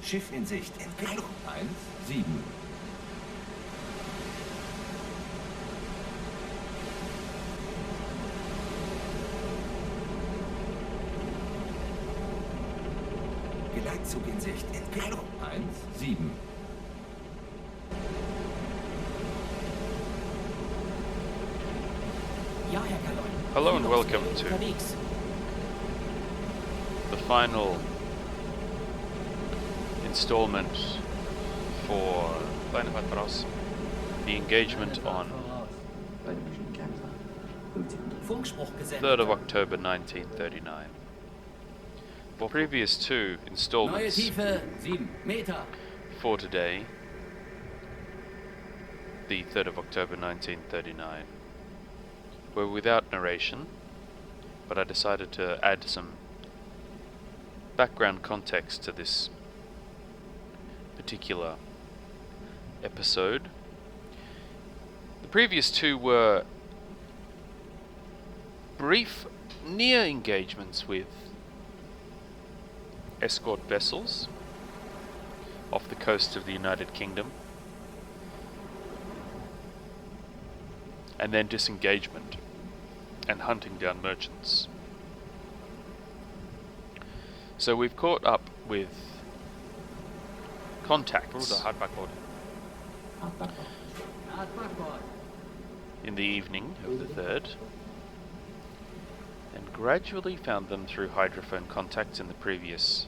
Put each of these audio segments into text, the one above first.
Schiff in Sicht. Entwicklung 1-7. Geleitzug in Sicht. Entwicklung 1-7. Hello and welcome to the final installment for the engagement on 3rd of October 1939. For previous two installments for today, the 3rd of October 1939, were without narration, but I decided to add some background context to this particular episode. The previous two were brief near engagements with escort vessels off the coast of the United Kingdom, and then disengagement and hunting down merchants. So we've caught up with contacts in the evening of the 3rd, and gradually found them through hydrophone contacts in the previous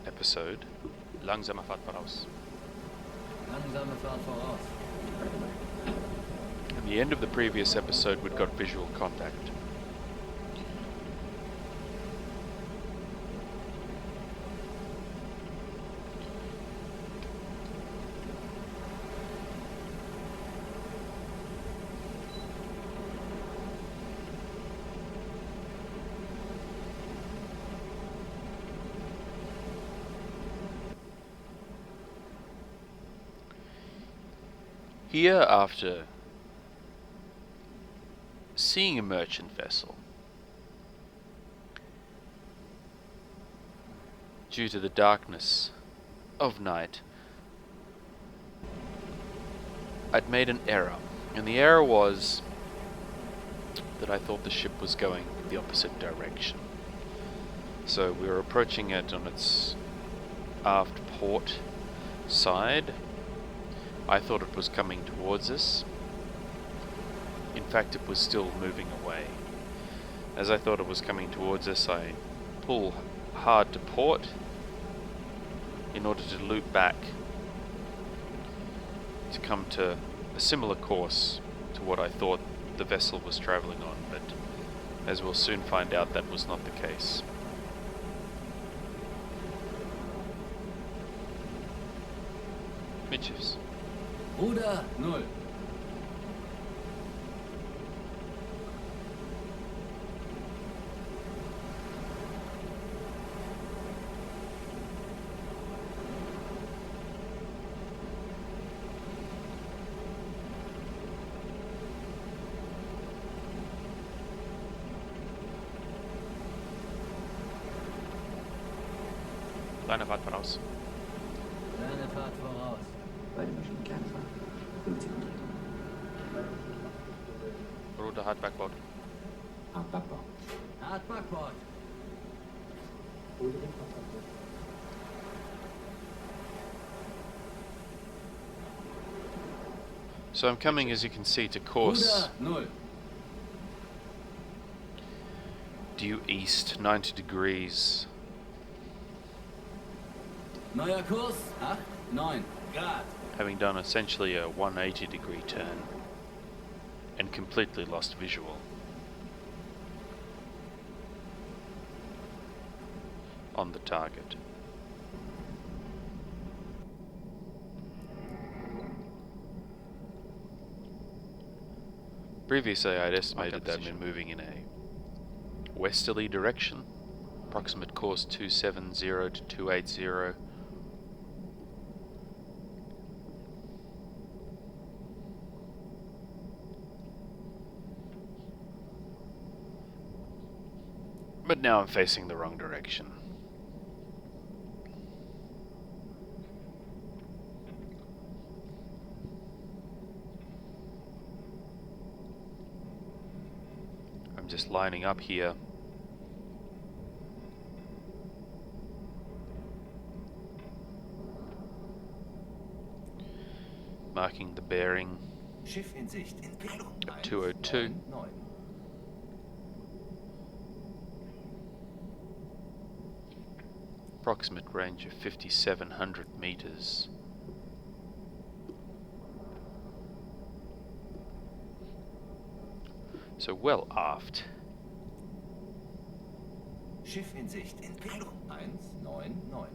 episode. Langsame Fahrt voraus. Langsame Fahrt voraus. At the end of the previous episode, we'd got visual contact. Here, after seeing a merchant vessel, due to the darkness of night, I'd made an error, and the error was that I thought the ship was going the opposite direction. So we were approaching it on its aft port side. I thought it was coming towards us. In fact, it was still moving away. As I thought it was coming towards us, I pull hard to port in order to loop back to come to a similar course to what I thought the vessel was travelling on, but as we'll soon find out, that was not the case. Midships. Ruder 0. Kleine Fahrt voraus. Kleine Fahrt voraus. Beide Maschinenkernfahrt. 15 Route hard backboard. Hart Backbord. Hard Backbord. So I'm coming, as you can see, to course Ruder 0. due east 90 degrees. Neuer Kurs 8-9 Grad. Having done essentially a 180 degree turn and completely lost visual. On the target. Previously I'd estimated that we're moving in a westerly direction, approximate course 270 to 280. But now I'm facing the wrong direction. just lining up here. Marking the bearing Schiff in Sicht. Entfernung. at 202. 9. Approximate range of 5,700 meters. So well aft. Schiff in Sicht. Entfernung. 199.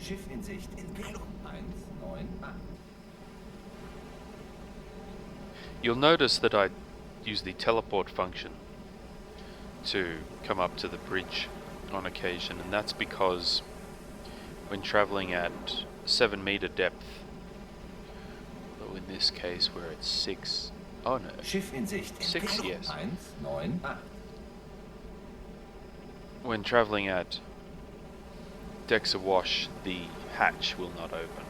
Schiff in Sicht. Entfernung. 198. You'll notice that I use the teleport function to come up to the bridge on occasion, and that's because when traveling at 7 meter depth, though in this case we're at 6, oh no, Schiff in Sicht. 6, Entfernung. yes. 198. When traveling at decks awash, the hatch will not open.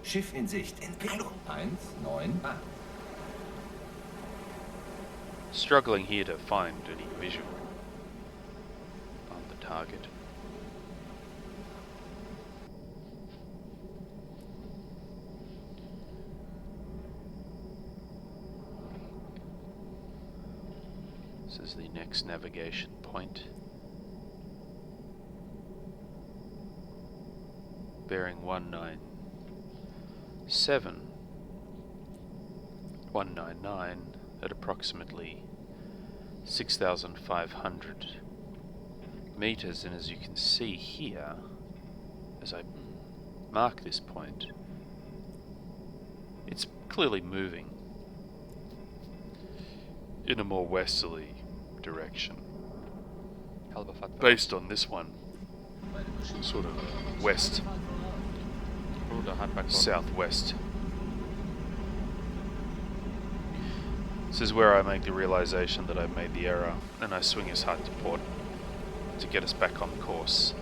Schiff in Sicht. Entfernung. 198. Struggling here to find any visual on the target. This is the next navigation point. Bearing 199 at approximately 6,500 meters, and as you can see here, as I mark this point, it's clearly moving in a more westerly direction. Based on this one, sort of west, southwest. This is where I make the realization that I've made the error, and I swing us hard to port to get us back on course.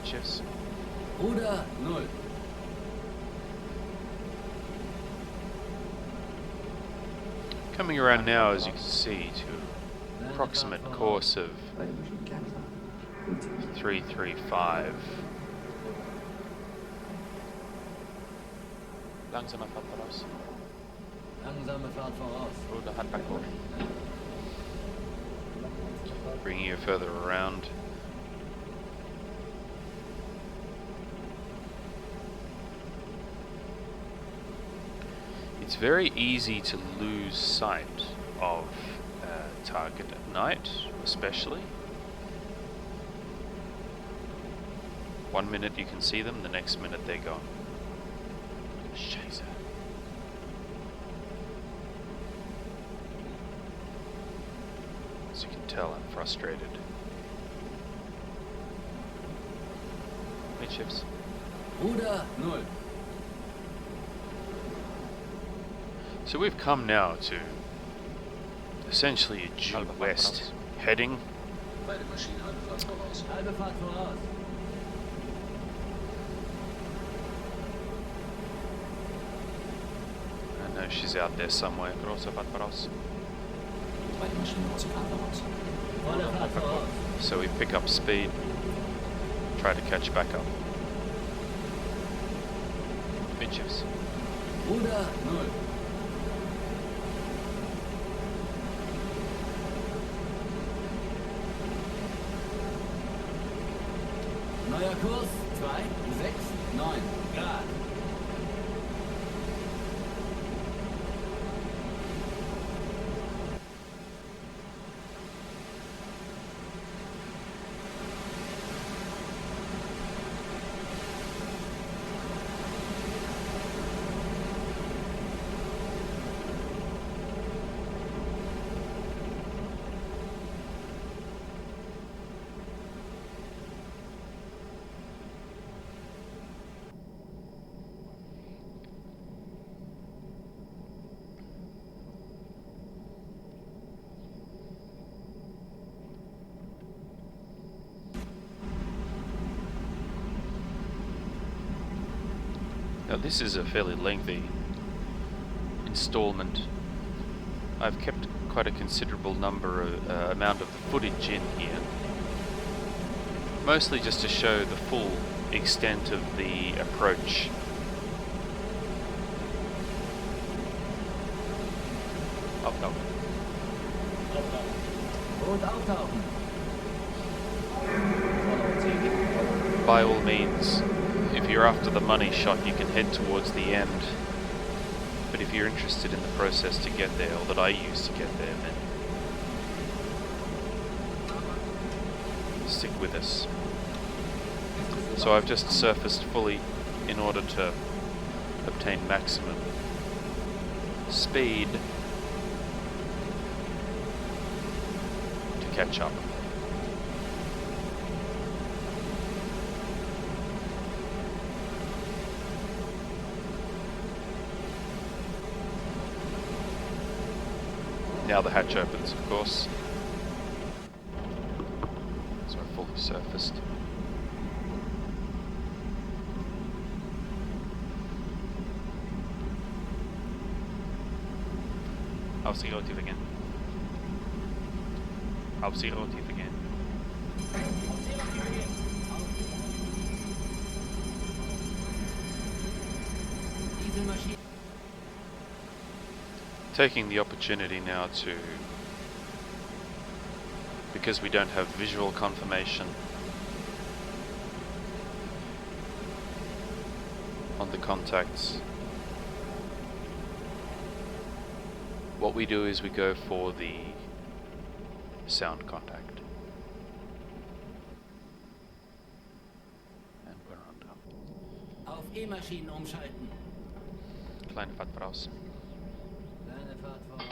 Shifts. Ruder 0. Coming around now, as you can see, to an approximate course of 335. Langsame Fahrt voraus. Langsame Fahrt voraus. Ruder hat backbord. Bringing you further around. It's very easy to lose sight of a target at night, especially. 1 minute you can see them, the next minute they're gone. Scheiße. As you can tell, I'm frustrated. Midships. Ruder 0. So we've come now to essentially a due west heading. Halbe Fahrt voraus. I know she's out there somewhere. Große Fahrt voraus. Volle Fahrt voraus. So we pick up speed, try to catch back up. Midships. Ruder 0. Neuer Kurs 269 Grad. Now this is a fairly lengthy installment. I've kept quite a considerable amount of the footage in here, mostly just to show the full extent of the approach. Auftauchen. Und auftauchen. By all means, if you're after the money shot, you can head towards the end. But if you're interested in the process to get there, or that I use to get there, then stick with us. So I've just surfaced fully in order to obtain maximum speed to catch up. Now the hatch opens, of course. So I've fully surfaced. I'll see OT again. I'll see OT again. Taking the opportunity now to, because we don't have visual confirmation on the contacts, what we do is we go for the sound contact. And we're under. Auf E-Maschinen umschalten. Kleine Fahrt voraus. Kleine Fahrt voraus.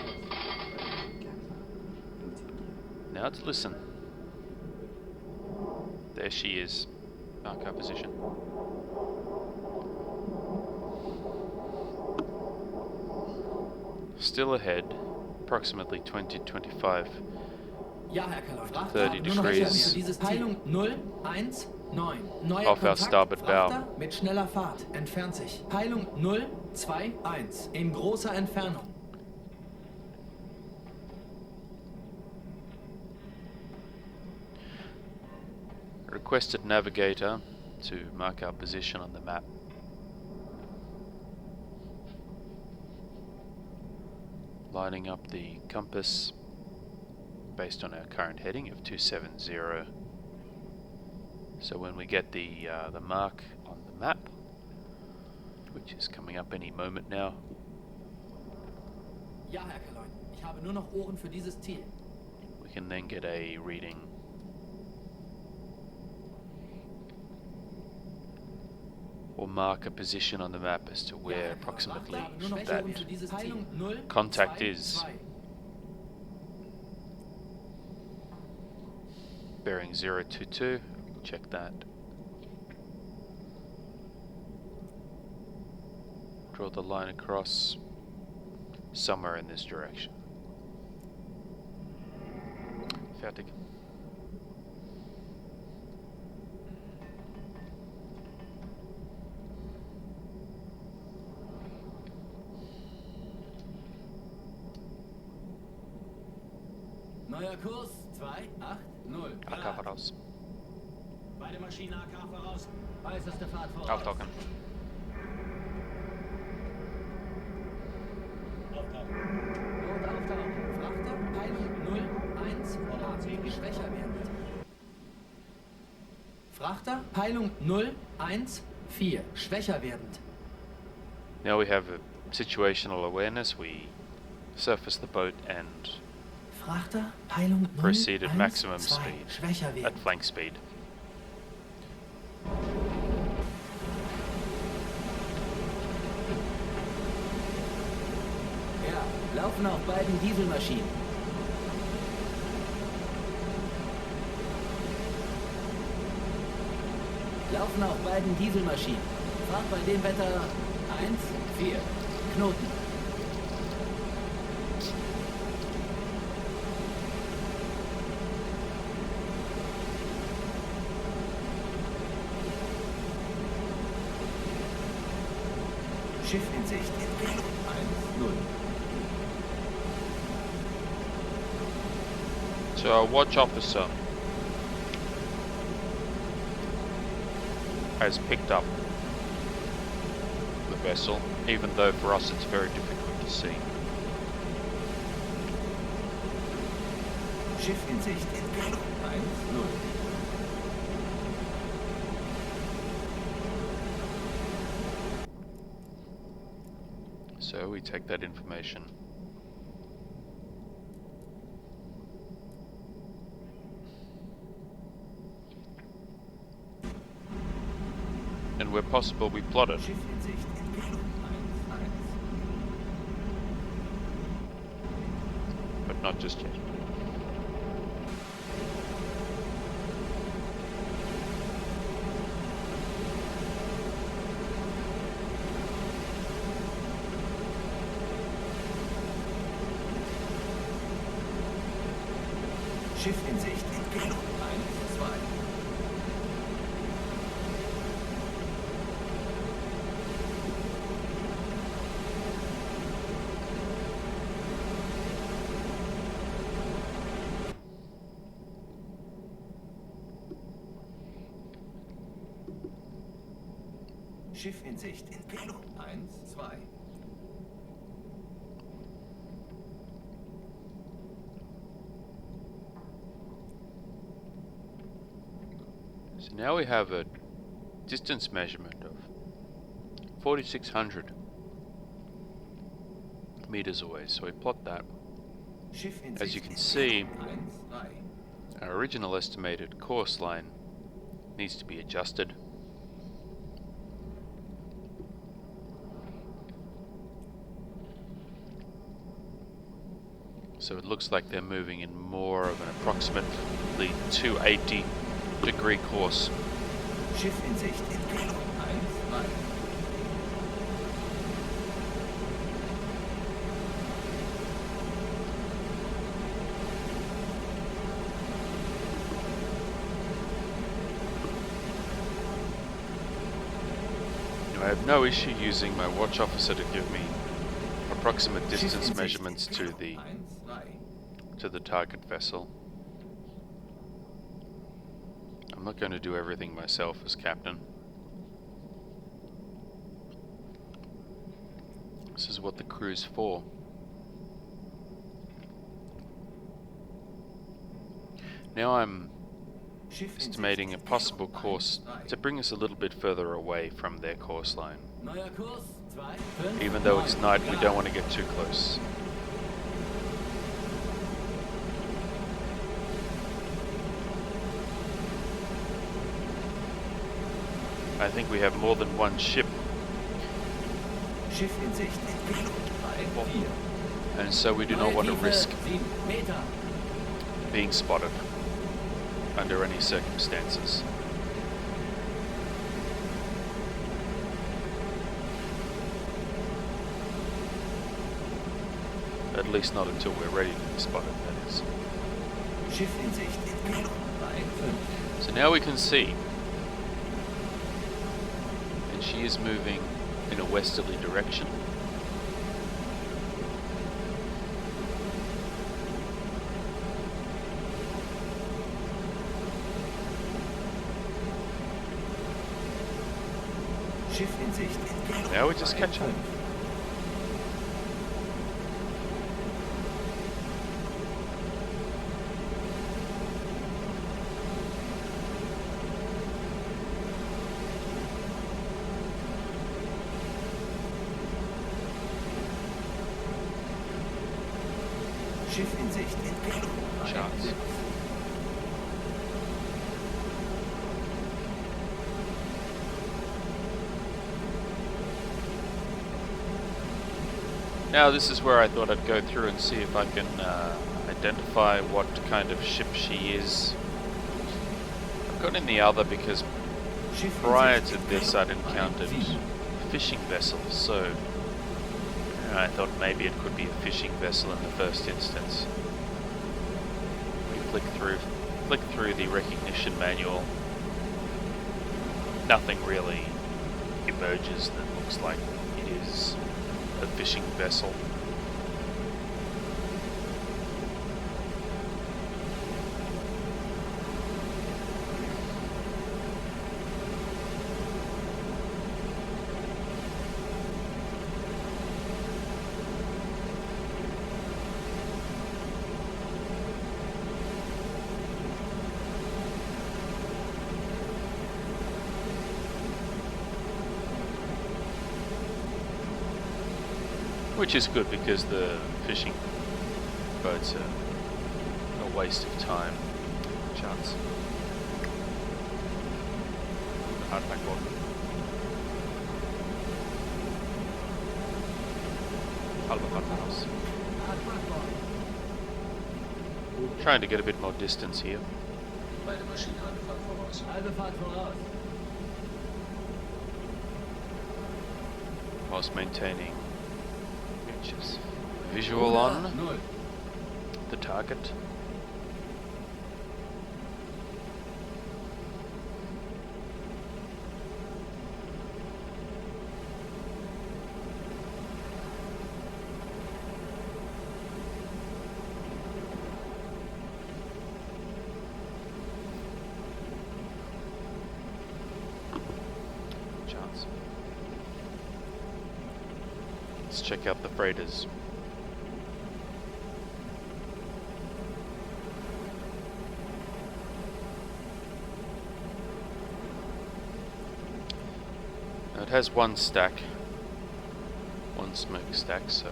Now to listen. There she is. Mark our position. Still ahead, approximately 20-25 Ja, Herr Kalon. 30 degrees Peilung 019. Neuer off our Kontakt. starboard bow. Frachter mit schneller Fahrt. Entfernt sich. Peilung 021. In großer Entfernung. Requested navigator to mark our position on the map. Lining up the compass based on our current heading of 270. So when we get the mark on the map, which is coming up any moment now, Ja, Herr Kalon. Ich habe nur noch Ohren für dieses Ziel. we can then get a reading or mark a position on the map as to where approximately that contact is. Bearing 022, check that. Draw the line across somewhere in this direction. Fertig. Neuer Kurs 280. AK voraus. Beide Maschinen AK voraus. Äußerste Fahrt voraus. Auftauchen. Und auftauchen. Frachter, Peilung 01 schwächer werden. Frachter, Peilung 0, 1, 4. Schwächer werdend. Now we have a situational awareness. We surface the boat and Frachter, Peilung 0, proceed at 1, maximum 2. speed, Schwächer at werdend. flank speed. Ja, laufen auf beiden Dieselmaschinen. Laufen auf beiden Dieselmaschinen. Fahrt bei dem Wetter 1, 4. Knoten. Schiff in Sicht. Entfernung 1, 0. So our watch officer has picked up the vessel, even though for us it's very difficult to see. Schiff in Sicht. Entfernung 1, 0. So we take that information. And where possible we plot it. Schiff in Sicht. Entfernung 1, 1. But not just yet. Schiff in Sicht. Entfernung 1, 2. Schiff in Sicht. Entfernung 1, 2. So now we have a distance measurement of 4,600 meters away. So we plot that. Schiff in As you Sicht. can see, 1, 3. our original estimated course line needs to be adjusted. So it looks like they're moving in more of an approximately 280 degree course. Schiff in Sicht. Entfernung 1, 3. I have no issue using my watch officer to give me approximate distance measurements to the target vessel. I'm not going to do everything myself as captain. This is what the crew's for. Now I'm estimating a possible course to bring us a little bit further away from their course line. Even though it's night, we don't want to get too close. I think we have more than one ship, and so we do not want to risk being spotted under any circumstances. At least not until we're ready to be spotted, that is. So now we can see, and she is moving in a westerly direction. Now we just catch up. Schiff in Sicht. Entfernung Charts. 1,6. Now this is where I thought I'd go through and see if I can identify what kind of ship she is. I've got in the other because Schiff in prior Sicht. to this I'd Entfernung encountered 1,7. fishing vessels, so I thought maybe it could be a fishing vessel in the first instance. We flick through the recognition manual. Nothing really emerges that looks like it is a fishing vessel. Which is good because the fishing boats are a waste of time. Charts. Hardback board. Halbe Fahrt voraus. Trying to get a bit more distance here. Beide Maschinen halbe Fahrt voraus. Halbe Fahrt voraus. Whilst maintaining visual on 0. the target. Charts. Let's check out the freighters. Now it has one stack, one smokestack, so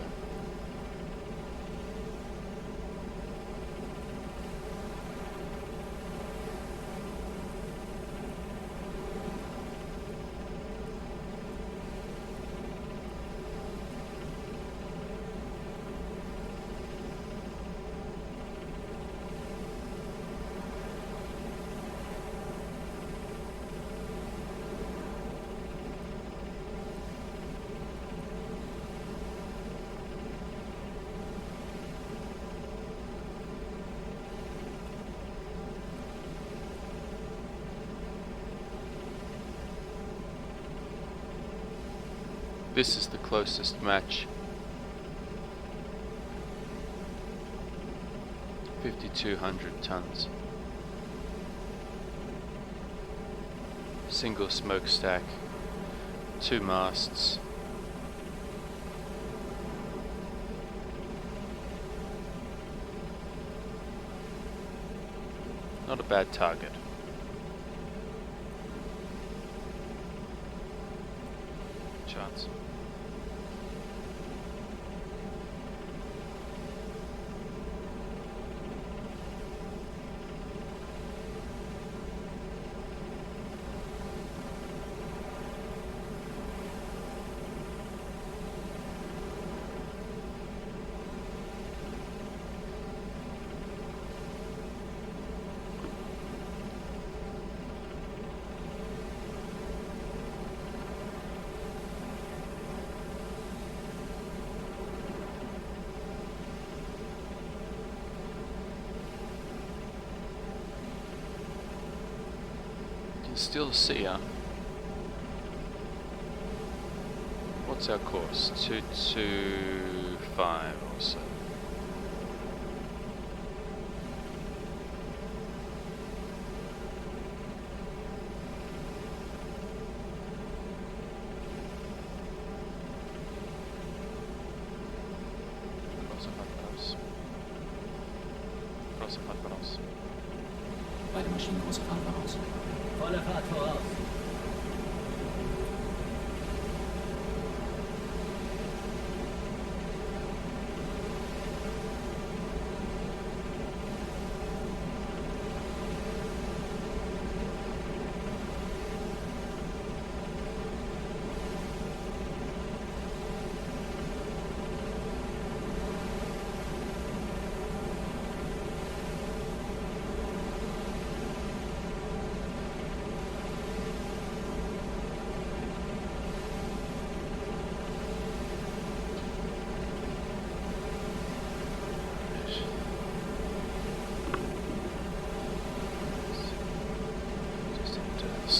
this is the closest match. 5,200 tons. Single smokestack, 2 masts. Not a bad target. Charts. Still see her. What's our course? 225 or so. Große Fahrt voraus. Große Fahrt voraus. Beide Maschinen große Fahrt voraus. Volle Fahrt voraus.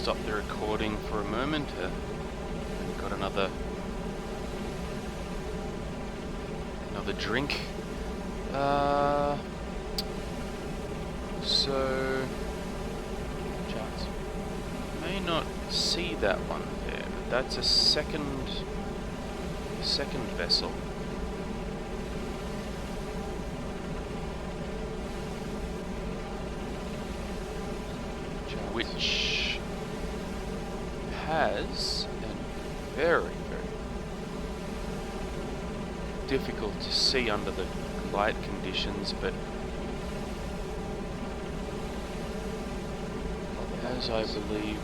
stop the recording for a moment. And got another drink. So Charts. may not see that one there, but that's a second vessel. Charts. Which has a very, very difficult to see under the light conditions, but as I believe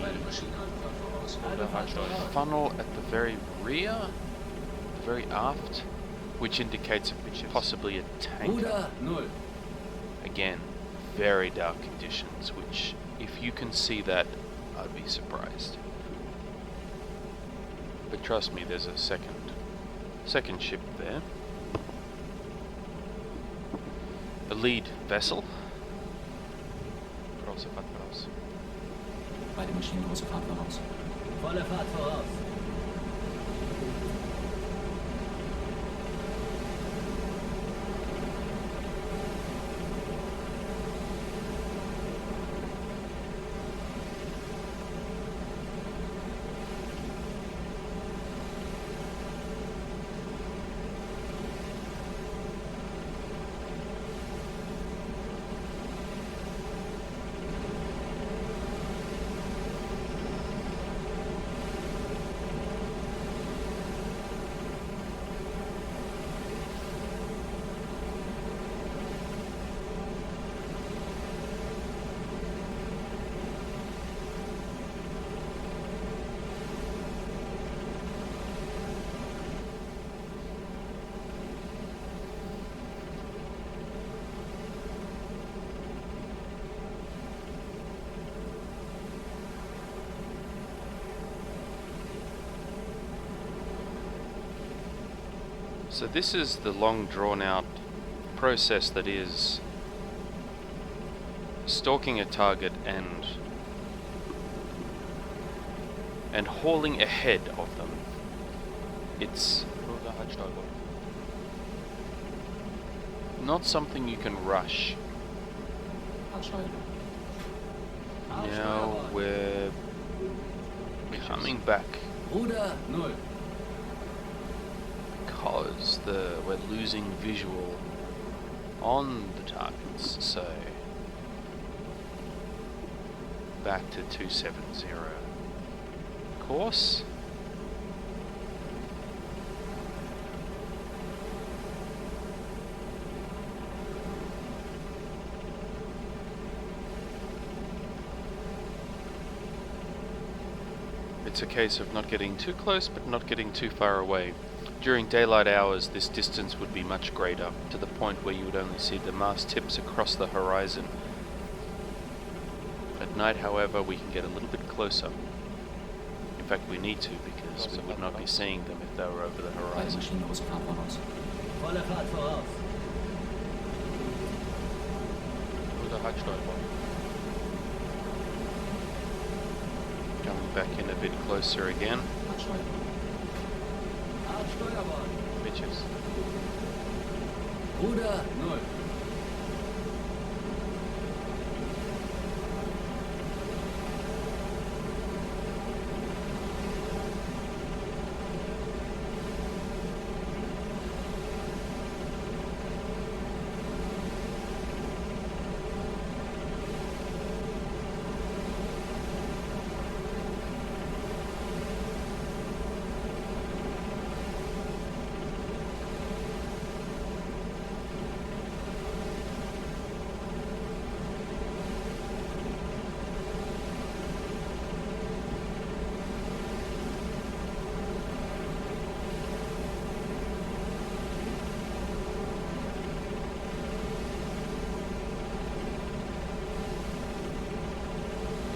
Beide the Maschinenanfang voraus. Oder Halbsteuer. funnel at the very rear, the very aft, which indicates possibly a tanker. Ruder 0. Again, very dark conditions, which if you can see that, I'd be surprised. But trust me, there's a second ship there. A lead vessel. Große Fahrt voraus. Beide Maschinen große Fahrt voraus. Volle Fahrt voraus. So this is the long drawn out process that is stalking a target and hauling ahead of them. It's Oder Halbsteuer. not something you can rush. Ansteuern. Now we're coming back Ruder 0. because we're losing visual on the targets, so back to 270 course. It's a case of not getting too close but not getting too far away. During daylight hours this distance would be much greater, to the point where you would only see the mast tips across the horizon. At night, however, we can get a little bit closer. In fact, we need to, because we would not be seeing them if they were over the Beide horizon. Maschinen große Fahrt voraus. Volle Fahrt voraus. Oder Halbsteuer. Coming back in a bit closer again. Ansteuern. Steuerbord. Bitches. Ruder 0.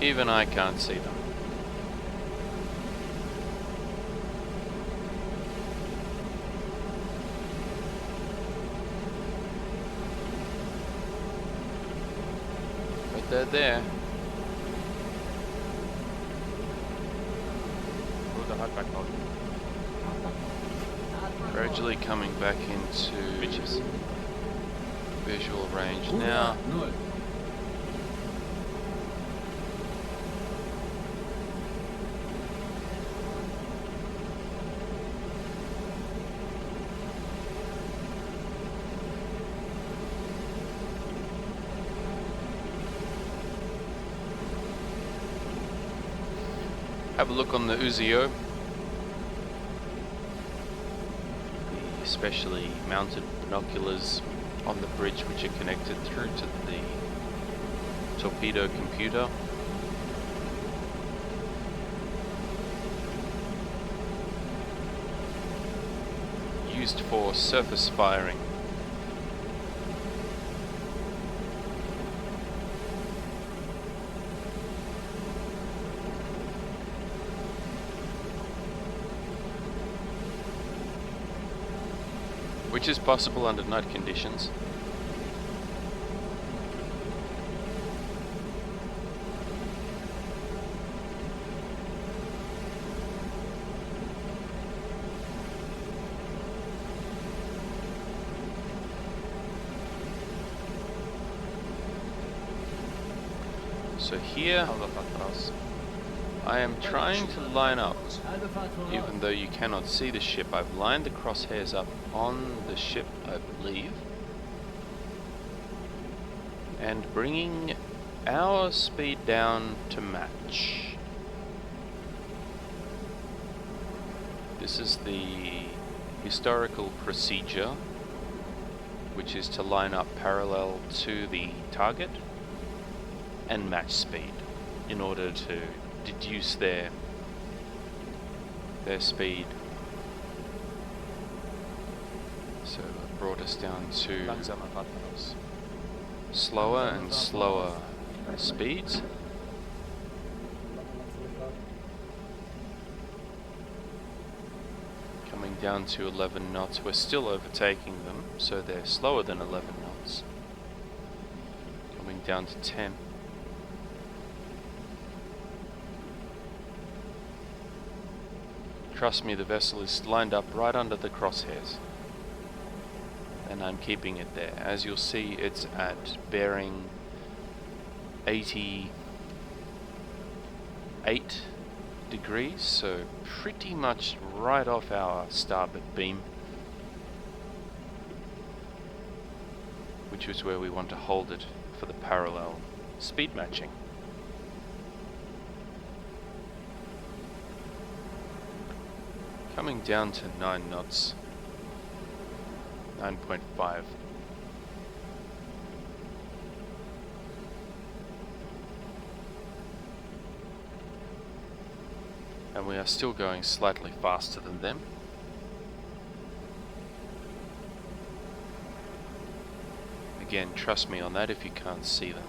Even I can't see them. But they're there. Backbone. Gradually coming back into Bitches. visual range Ruder now. 0. Have a look on the Uzio. The specially mounted binoculars on the bridge which are connected through to the torpedo computer. Used for surface firing. Which is possible under night conditions. So here Halbe Fahrt voraus. I am trying to line up. Halbe Fahrt voraus. Even though you cannot see the ship, I've lined the crosshairs up on the ship, I believe. And bringing our speed down to match. This is the historical procedure, which is to line up parallel to the target and match speed in order to deduce their speed. So it brought us down to Langsamer Fahrt voraus. slower and slower speeds. Coming down to 11 knots. We're still overtaking them, so they're slower than 11 knots. Coming down to 10. Trust me, the vessel is lined up right under the crosshairs. And I'm keeping it there. As you'll see, it's at bearing 88 degrees, so pretty much right off our starboard beam, which is where we want to hold it for the parallel speed matching. Coming down to 9 knots, 9.5. And we are still going slightly faster than them. Again, trust me on that if you can't see them.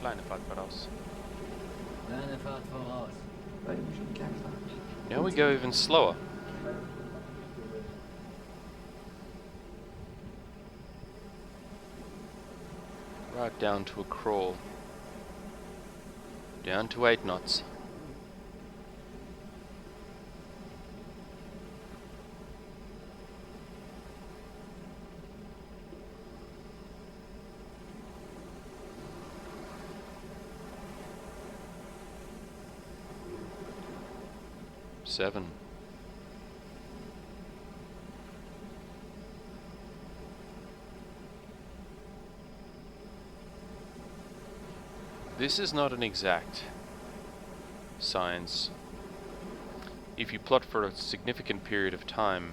Kleine Fahrt voraus. Kleine Fahrt voraus. Now we go even slower. Right down to a crawl. Down to 8 knots. Seven. This is not an exact science. If you plot for a significant period of time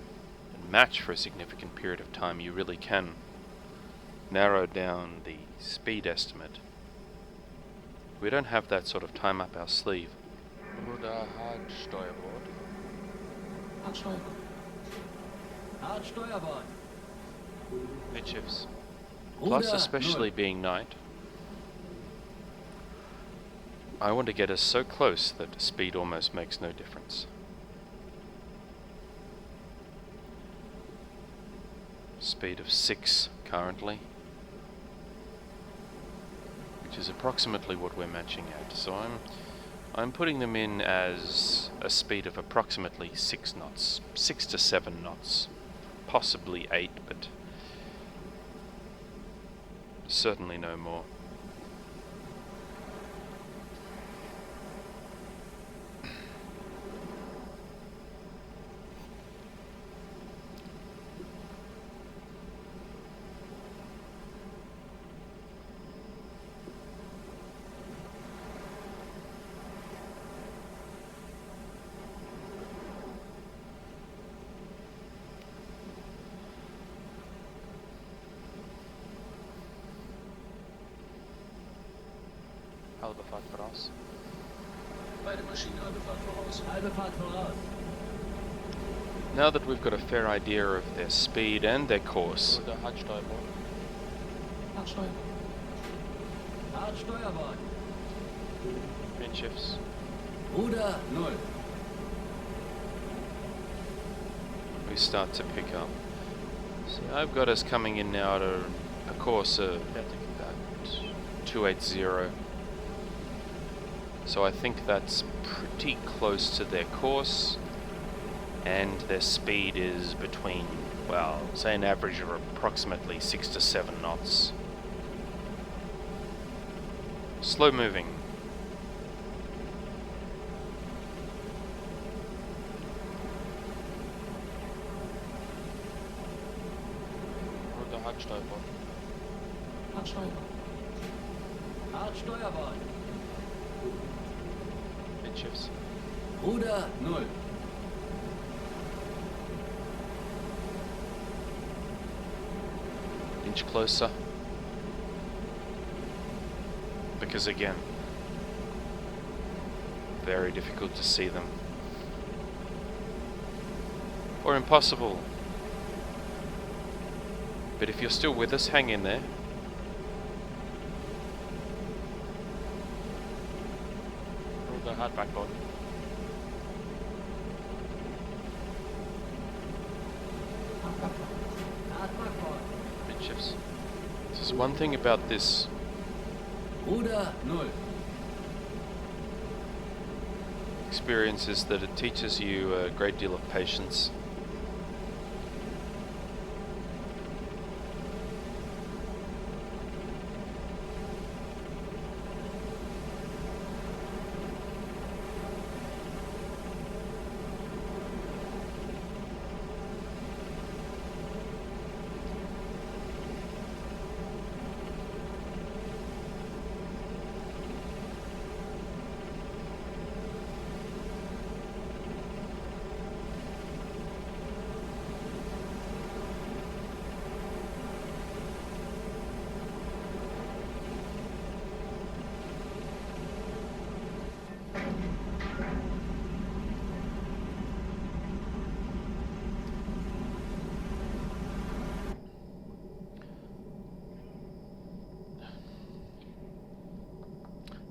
and match for a significant period of time, you really can narrow down the speed estimate. We don't have that sort of time up our sleeve. Ruder hart Steuerbord. Hart Steuerbord. Midschiffs. Plus, Ruder especially being night, I want to get us so close that speed almost makes no difference. speed of 6 currently, which is approximately what we're matching at. So I'm putting them in as a speed of approximately 6 knots, 6 to 7 knots, possibly 8, but certainly no more. Halbe Fahrt voraus. Beide Maschinen halbe Fahrt voraus. Halbe Fahrt voraus. Now that we've got a fair idea of their speed and their course, Ruder Hartsteuerbord. Hartsteuer. Hart Steuerbord. Windschiffs. Ruder 0. we start to pick up. See, I've got us coming in now at a course of 280. So I think that's pretty close to their course, and their speed is between, well, say an average of approximately 6 to 7 knots. Slow moving. Ruder Hartsteuerbord. Hartsteuer. Hart Steuerbord. Windschiffs. Ruder 0. Inch closer. Because again, very difficult to see them. Or impossible. But if you're still with us, hang in there. Ruder Hartbackbord. Hart Backbord. Windschiffs. There's one thing about this Ruder 0. experience is that it teaches you a great deal of patience.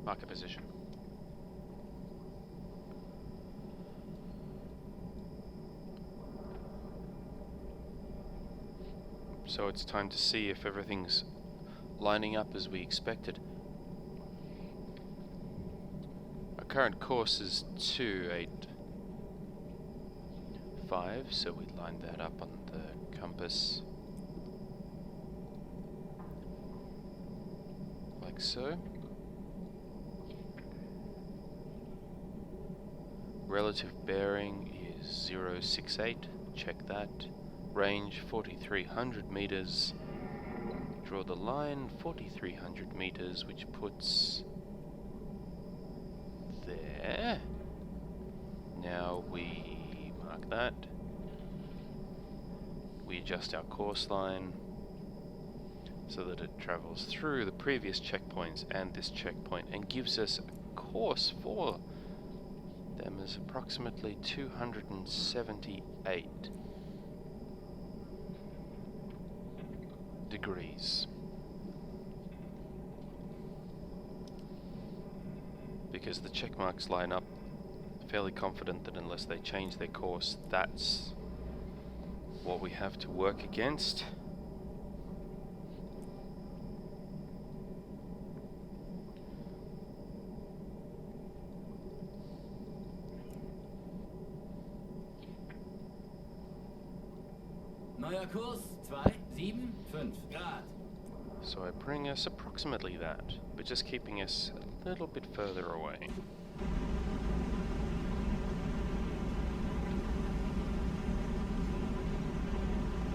Marker position. So it's time to see if everything's lining up as we expected. Our current course is 285, so we lined that up on the compass. Like so. Relative bearing is 068, check that. Range 4,300 meters. Draw the line 4,300 meters, which puts there. Now we mark that. We adjust our course line so that it travels through the previous checkpoints and this checkpoint and gives us a course for them is approximately 278 degrees. Because the check marks line up, fairly confident that unless they change their course, that's what we have to work against. Neuer Kurs 275 Grad. So I bring us approximately that, but just keeping us a little bit further away.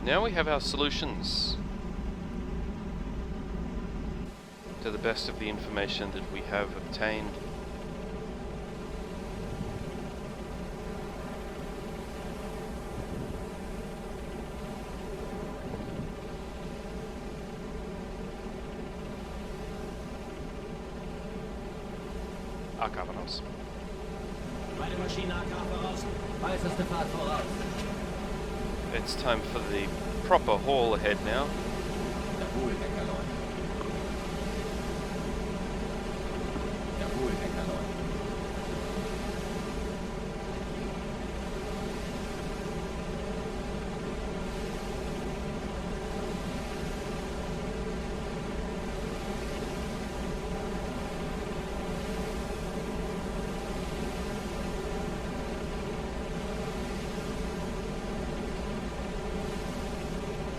Now we have our solutions. To the best of the information that we have obtained. AK voraus. Beide Maschinen AK voraus. Weißeste Fahrt voraus. It's time for the proper haul ahead now. Jawohl, Herr Kalon. Jawohl, Herr Kalon.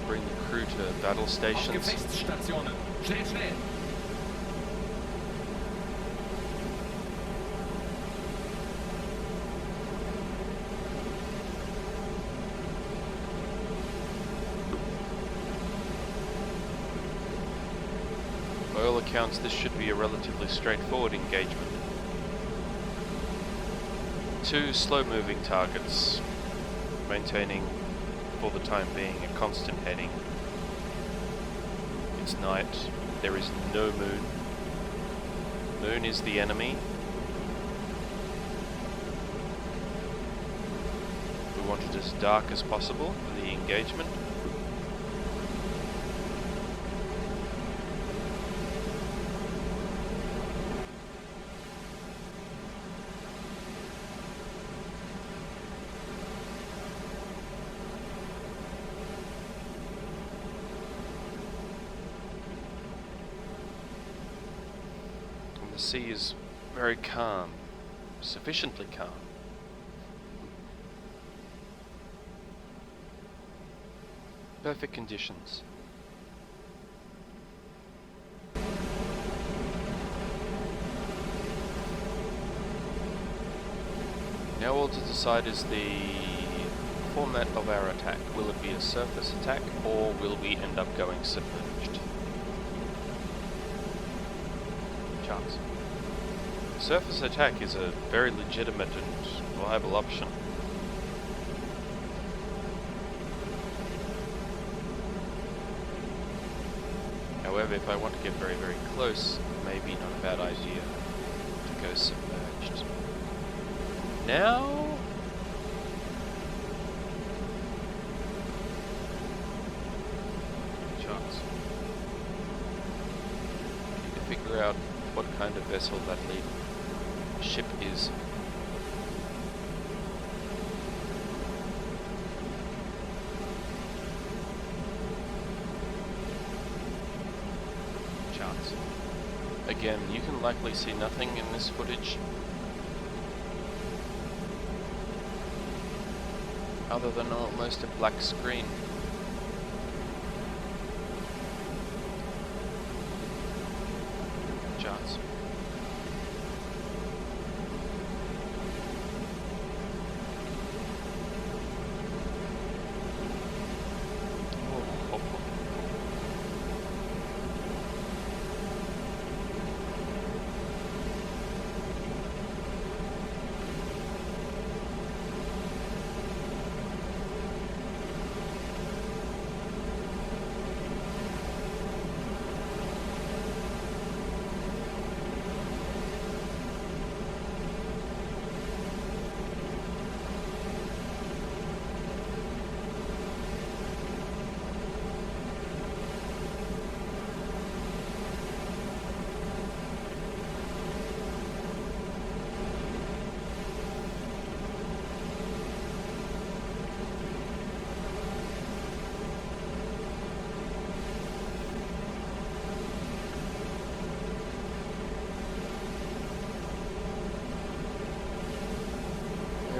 Bring the crew to battle Auf stations. Gefechtsstationen. Schnell, schnell. By all accounts, this should be a relatively straightforward engagement. Two slow-moving targets, maintaining, for the time being, a constant heading. It's night. There is no moon. Moon is the enemy. We want it as dark as possible for the engagement. The sea is very calm, sufficiently calm. Perfect conditions. Now all to decide is the format of our attack. Will it be a surface attack or will we end up going submerged? Chance. Surface attack is a very legitimate and viable option. However, if I want to get very, very close, maybe not a bad idea to go submerged. Now... chance. Need to figure out what kind of vessel that lead ship is. Chance. Again, you can likely see nothing in this footage other than almost a black screen. Chance.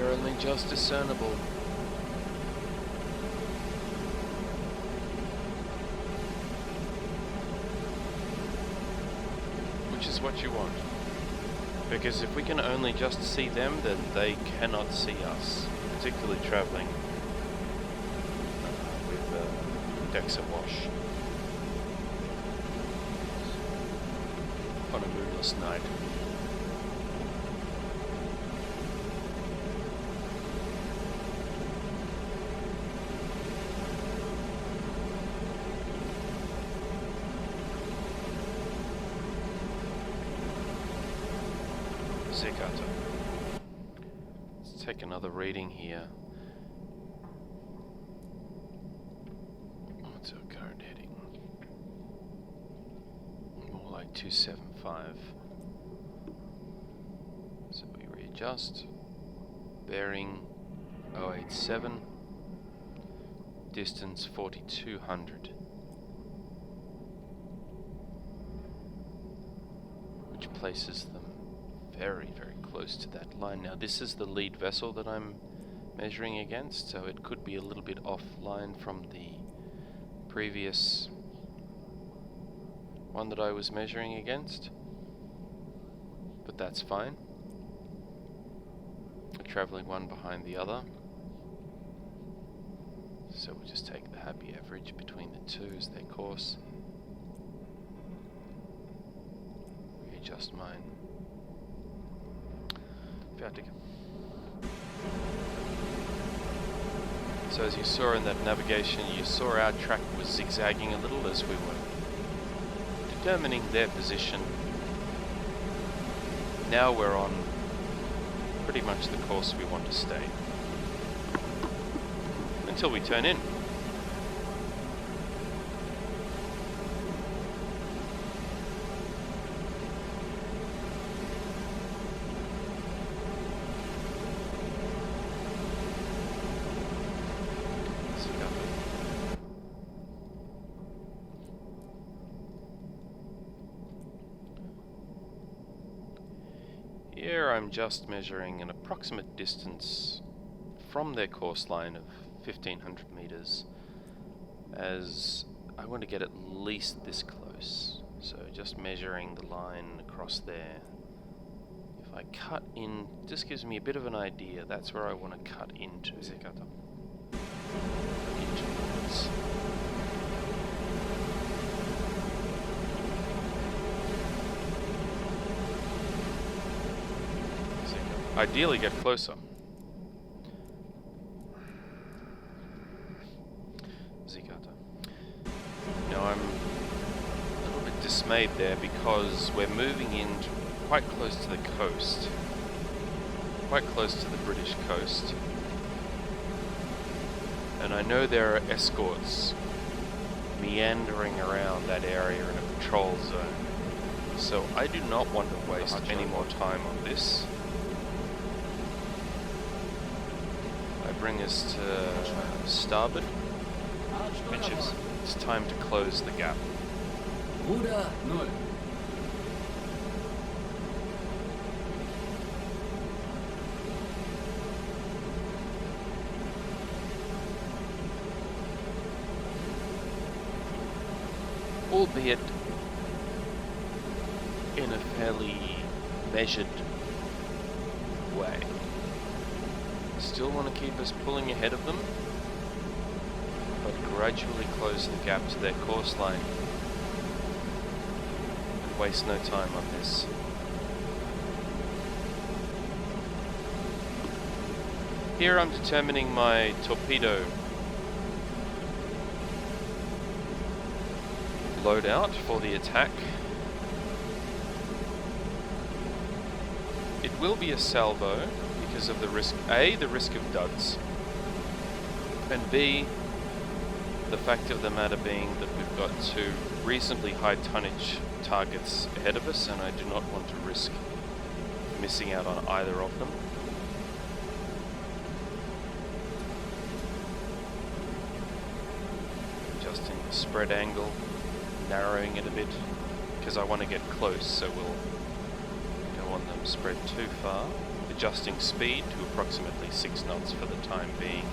Only just discernible. Because if we can only just see them, then they cannot see us, particularly travelling with decks awash on a moonless night. Let's take another reading here. What's our current heading? More like 275. So we readjust. Bearing 087. Distance 4200. Which places them very, very close to that line. Now this is the lead vessel that I'm measuring against, so it could be a little bit offline from the previous one that I was measuring against, but that's fine. We're traveling one behind the other, so we'll just take the happy average between the two as their course. Readjust mine. Fertig. So as you saw in that navigation, you saw our track was zigzagging a little as we were determining their position. Now we're on pretty much the course we want to stay until we turn in. Here I'm just measuring an approximate distance from their course line of 1500 meters, as I want to get at least this close. So just measuring the line across there. If I cut in, just gives me a bit of an idea. That's where I want to cut into. Towards. Ideally get closer. Zigata. Now I'm a little bit dismayed there because we're moving in quite close to the coast. Quite close to the British coast. And I know there are escorts meandering around that area in a patrol zone. So I do not want to waste any more time on this. Bring us to starboard. Midships. It's time to close the gap. Ruder 0. Albeit in a fairly measured way. Still want to keep us pulling ahead of them, but gradually close the gap to their course line and waste no time on this. Here I'm determining my torpedo loadout for the attack. It will be a salvo because of the risk, A, the risk of duds, and B, the fact of the matter being that we've got two reasonably high tonnage targets ahead of us, and I do not want to risk missing out on either of them. Adjusting the spread angle, narrowing it a bit, because I want to get close, so we'll don't want them spread too far. Adjusting speed to approximately 6 knots for the time being.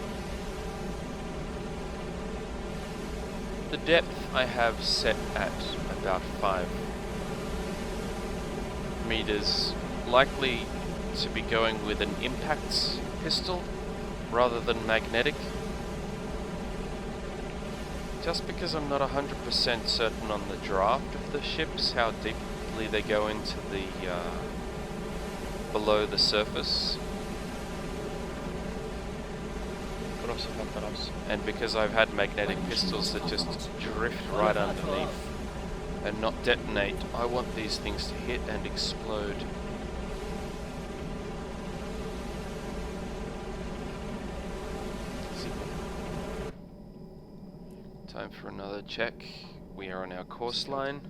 The depth I have set at about 5 meters, likely to be going with an impact pistol rather than magnetic. Just because I'm not 100% certain on the draft of the ships, how deeply they go into the below the surface. And because I've had magnetic pistols that just drift right underneath and not detonate, I want these things to hit and explode. Time for another check. We are on our course line.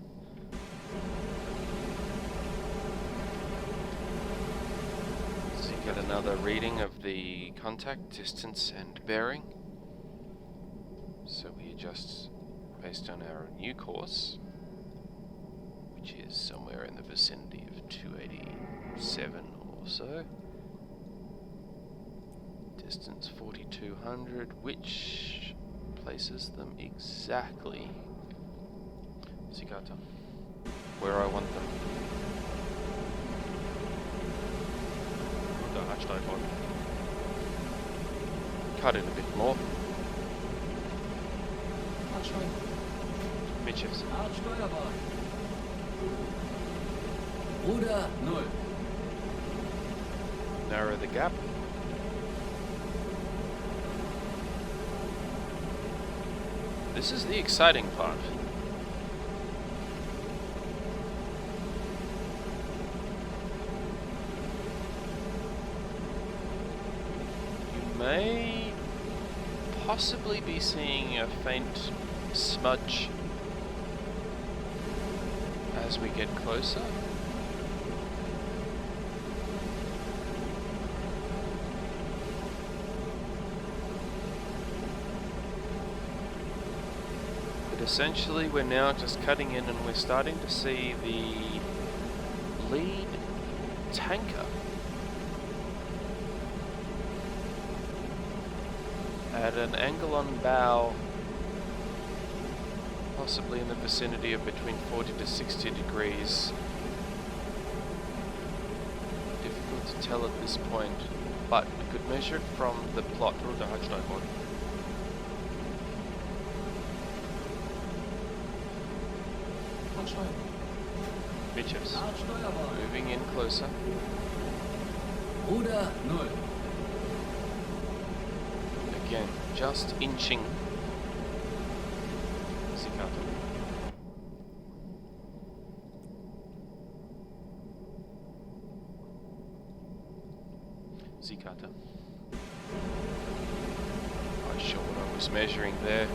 So you get another reading of the contact, distance and bearing. So we adjust based on our new course, which is somewhere in the vicinity of 287 or so. Distance 4200, which places them exactly Zikata. where I want them. Runter Hartsteifort. Cut in a bit more. Midschiffs. Steuerbord. Ruder 0. Narrow the gap. This is the exciting part. You may possibly be seeing a faint smudge as we get closer. Essentially, we're now just cutting in and we're starting to see the lead tanker at an angle on bow, possibly in the vicinity of between 40 to 60 degrees. Difficult to tell at this point, but we could measure it from the plot. Runter Hartsteifort. Midschiffs. Moving in closer. Ruder 0. Again, just inching. Zikata. Zikata. Not sure what I was measuring there.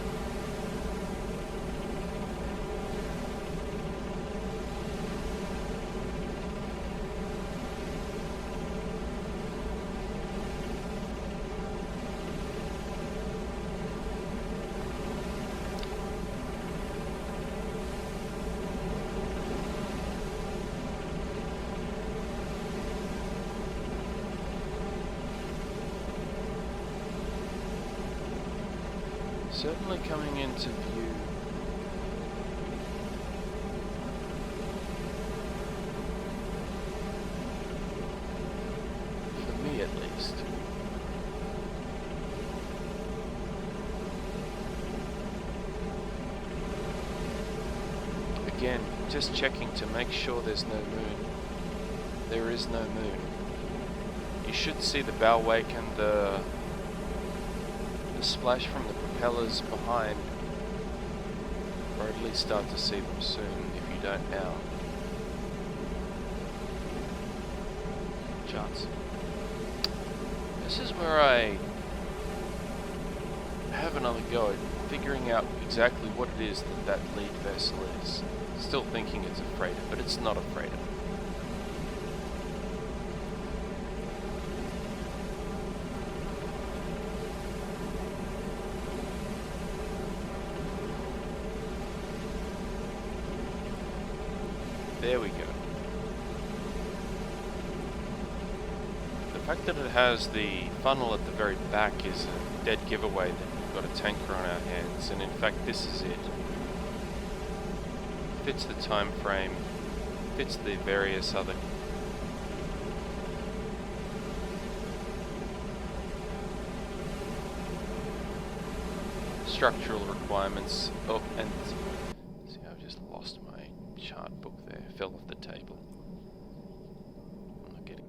Certainly coming into view. For me at least. Again, just checking to make sure there's no moon. There is no moon. You should see the bow wake and the splash from the propellers behind, or at least start to see them soon if you don't now. Charts. This is where I have another go at figuring out exactly what it is that lead vessel is. Still thinking it's a freighter, but it's not a freighter. There we go. The fact that it has the funnel at the very back is a dead giveaway that we've got a tanker on our hands, and in fact this is it. Fits the time frame, fits the various other structural requirements. Oh, and see, I've just lost my chart book there. Fell off the table. I'm not getting.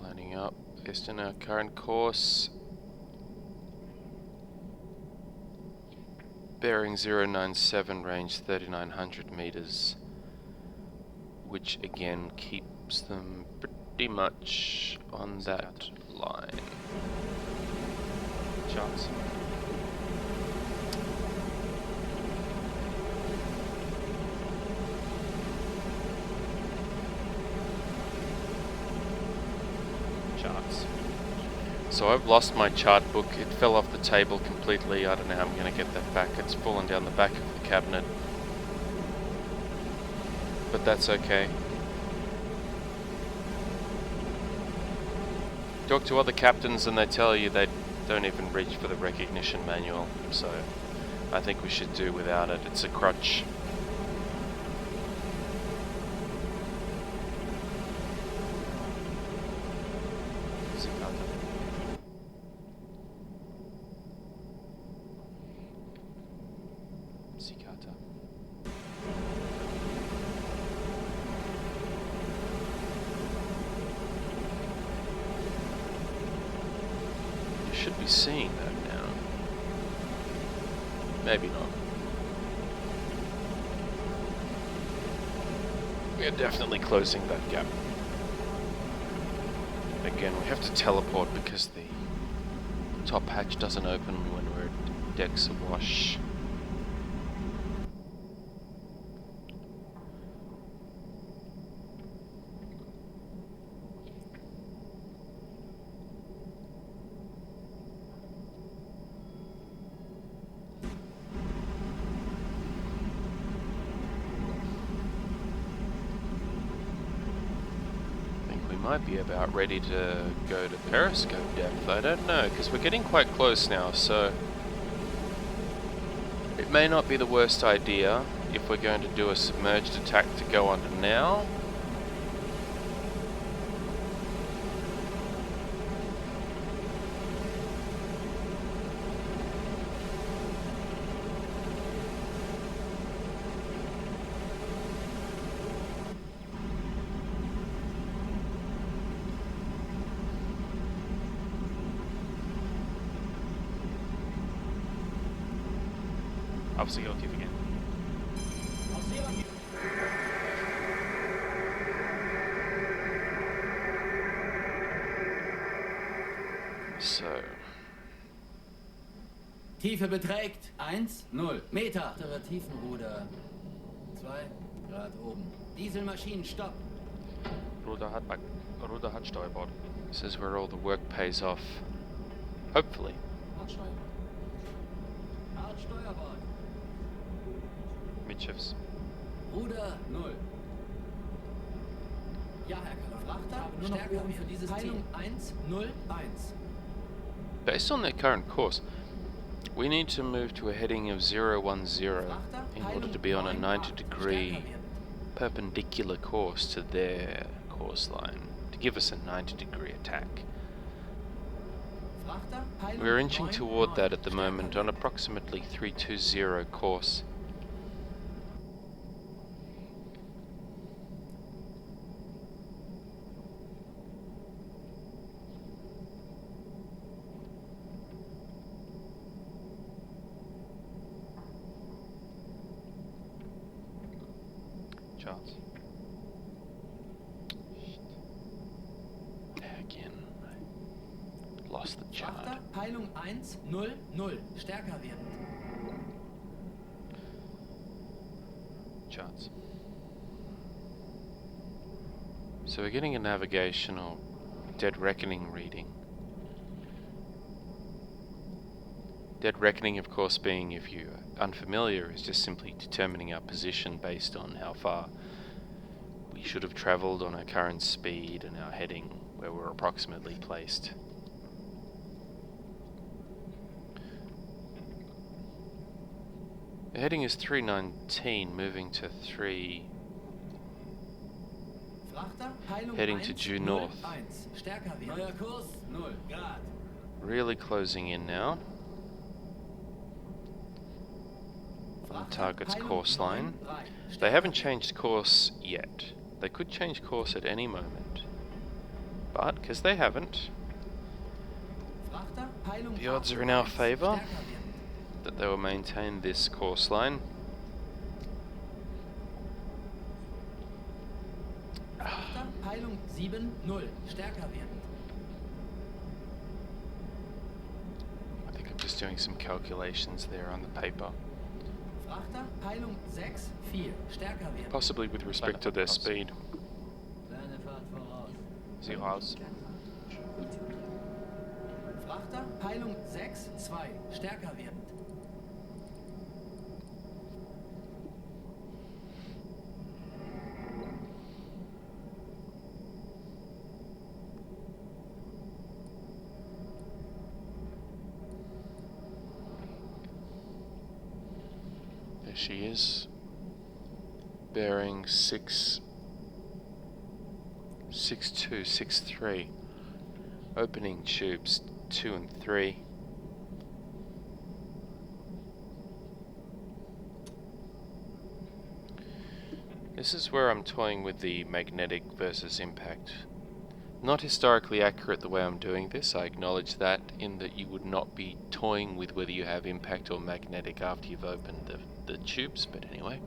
Lining up, based on our current course. Bearing 097, range 3900 meters, which again keeps them pretty much on that line. Charts. Charts. So I've lost my chart book. It fell off the table completely. I don't know how I'm going to get that back. It's fallen down the back of the cabinet. But that's okay. Talk to other captains and they tell you they don't even reach for the recognition manual. So I think we should do without it. It's a crutch. Should be seeing that now. Maybe not. We are definitely closing that gap. Again, we have to teleport because the top hatch doesn't open when we're at decks awash. Might be about ready to go to periscope depth. I don't know, because we're getting quite close now, so it may not be the worst idea if we're going to do a submerged attack to go under now. I'll see you on TV again. So. Tiefe beträgt 1,0 Meter. Mittlere Tiefenruder 2 Grad oben. Dieselmaschinen stopp. Ruder hat Steuerbord. This is where all the work pays off. Hopefully. Steuerbord. Midschiffs. Ruder 0. Ja, Herr Frachter, nur noch Stärke für dieses Teilung 1,01. Based on their current course, we need to move to a heading of 010 in order to be on a 90-degree perpendicular course to their course line, to give us a 90-degree attack. We're inching toward that at the moment on approximately 320 course. Charts. Again, I lost the chart. Peilung 1,0,0. Stärker werden. Charts. So we're getting a navigational Dead Reckoning reading. Dead Reckoning, of course, being, if you're unfamiliar, is just simply determining our position based on how far we should have travelled on our current speed and our heading where we're approximately placed. The heading is 319, moving to 3... heading to due north. Neuer Kurs 0 Grad. Really closing in now on target's course line. They haven't changed course yet. They could change course at any moment. But, because they haven't, the odds are in our favour that they will maintain this course line. Peilung 7 0 stärker werden. I think I'm just doing some calculations there on the paper. Frachter Peilung 6 4 stärker werden. Possibly with respect to their speed. Kleine Fahrt voraus. Sieh raus. Frachter Peilung 6 2 stärker werden. There she is. Bearing 6263. Opening tubes 2 and 3. This is where I'm toying with the magnetic versus impact. Not historically accurate the way I'm doing this, I acknowledge that, in that you would not be toying with whether you have impact or magnetic after you've opened the tubes, but anyway.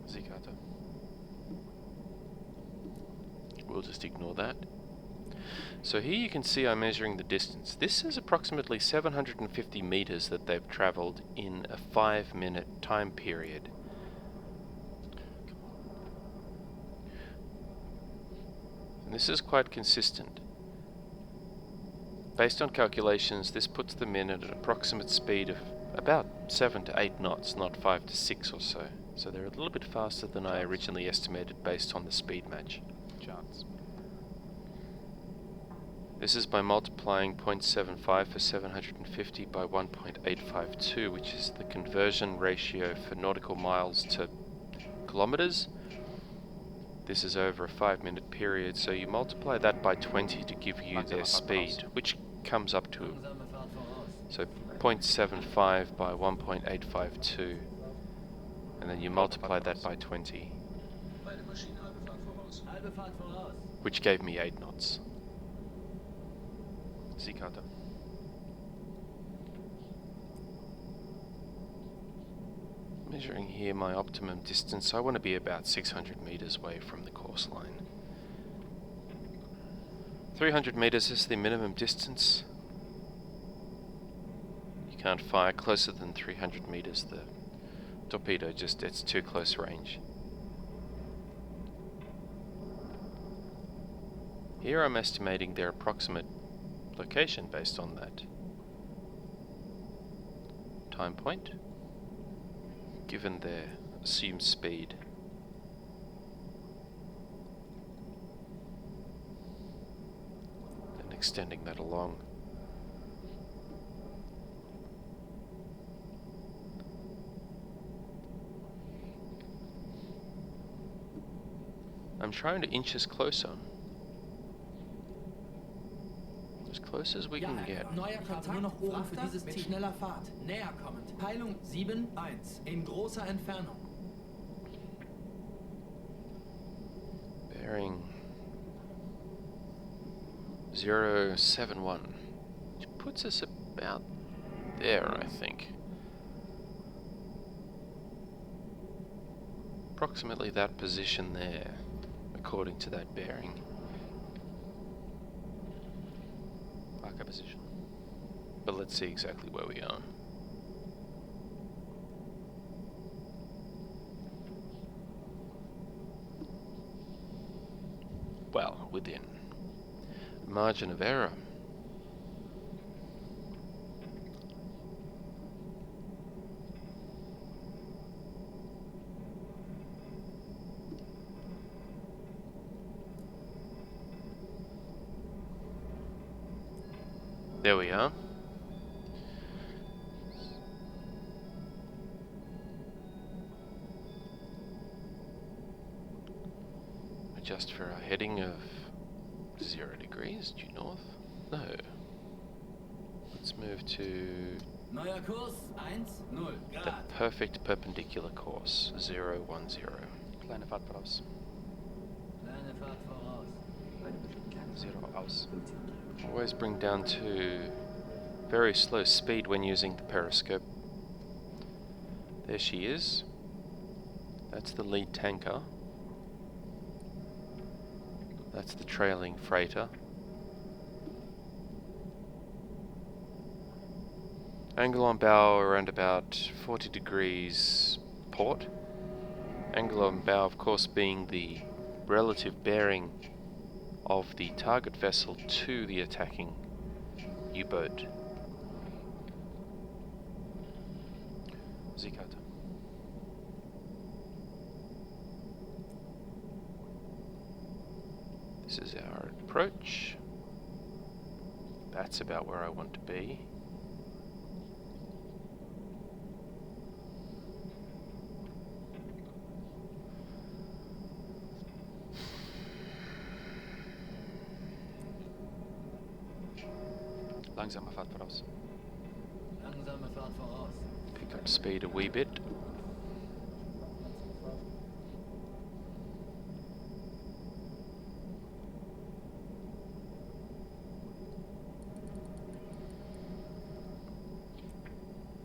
Seekarte. We'll just ignore that. So here you can see I'm measuring the distance. This is approximately 750 meters that they've traveled in a 5-minute time period. And this is quite consistent. Based on calculations, this puts them in at an approximate speed of about 7 to 8 knots, not 5 to 6 or so. So they're a little bit faster than I originally estimated based on the speed match. Chance. This is by multiplying 0.75 for 750 by 1.852, which is the conversion ratio for nautical miles to kilometers. This is over a 5-minute period, so you multiply that by 20 to give you their speed, which comes up to, Langsame Fahrt voraus. so 0.75 by 1.852, and then you multiply that by 20, Halbe Fahrt voraus. which gave me 8 knots. Seekarte. Measuring here my optimum distance, I want to be about 600 meters away from the course line. 300 meters is the minimum distance. You can't fire closer than 300 meters, the torpedo just, it's too close range. Here I'm estimating their approximate location based on that time point, given their assumed speed. And extending that along. I'm trying to inch as closer. As close as we can get. Neuer Kontakt. Nur noch oben für dieses Ziel. Schneller Fahrt. Näher kommend. Peilung 7 1 in großer Entfernung. Bearing 071, which puts us about there, I think. Approximately that position there, according to that bearing. Marker position. But let's see exactly where we are. Well, within margin of error. There we are. Adjust for a heading of 0 degrees due north. No. Let's move to Neuer Kurs 1-0 the Grad. perfect perpendicular course, 010. Kleine Fahrt voraus. Kleine Fahrt voraus. 0 aus. Always bring down to very slow speed when using the periscope. There she is. That's the lead tanker. That's the trailing freighter. Angle on bow around about 40 degrees port. Angle on bow, of course, being the relative bearing of the target vessel to the attacking U-boat. Seekarte. This is our approach. That's about where I want to be. Langsame Fahrt voraus. Langsame Fahrt voraus. Pick up speed a wee bit.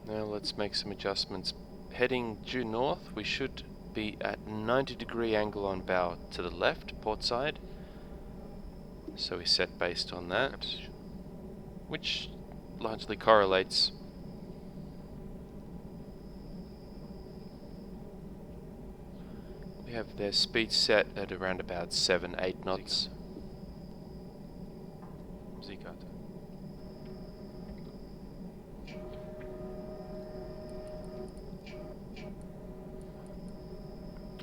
Now let's make some adjustments. Heading due north, we should be at 90-degree angle on bow to the left, port side. So we set based on that, which largely correlates. We have their speed set at around about 7-8 knots. Seekarte.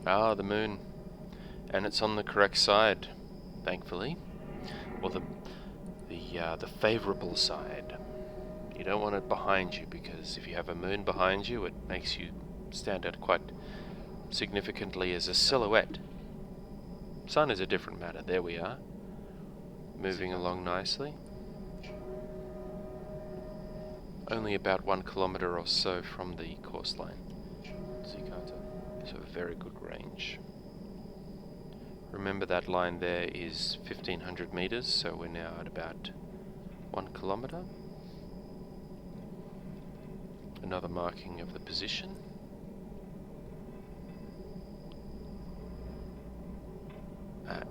Ah, the moon. And it's on the correct side, thankfully. Or the favourable side. You don't want it behind you, because if you have a moon behind you, it makes you stand out quite significantly as a silhouette. Sun is a different matter. There we are. Moving along nicely. Only about 1 kilometre or so from the course line. Seekarte. So very good range. Remember that line there is 1500 meters, so we're now at about 1 kilometer. Another marking of the position. At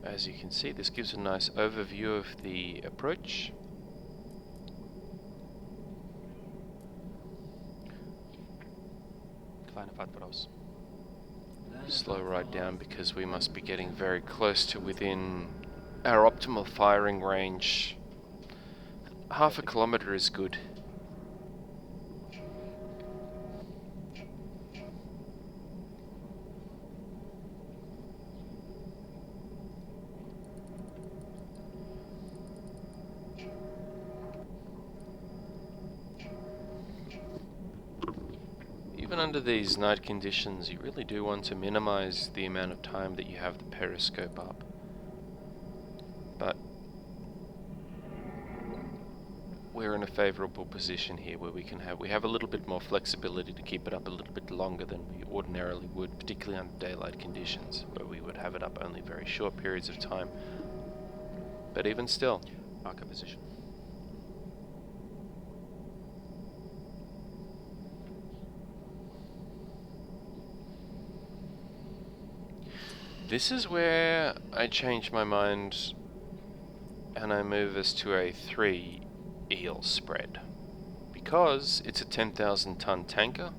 there. As you can see, this gives a nice overview of the approach. Kleine Fahrt voraus. Slow ride down because we must be getting very close to within our optimal firing range. Half a kilometre is good. Even under these night conditions, you really do want to minimize the amount of time that you have the periscope up. But we're in a favorable position here where we have a little bit more flexibility to keep it up a little bit longer than we ordinarily would, particularly under daylight conditions, where we would have it up only very short periods of time. But even still, Marker position. this is where I change my mind and I move us to a 3 eel spread. Because it's a 10,000 ton tanker,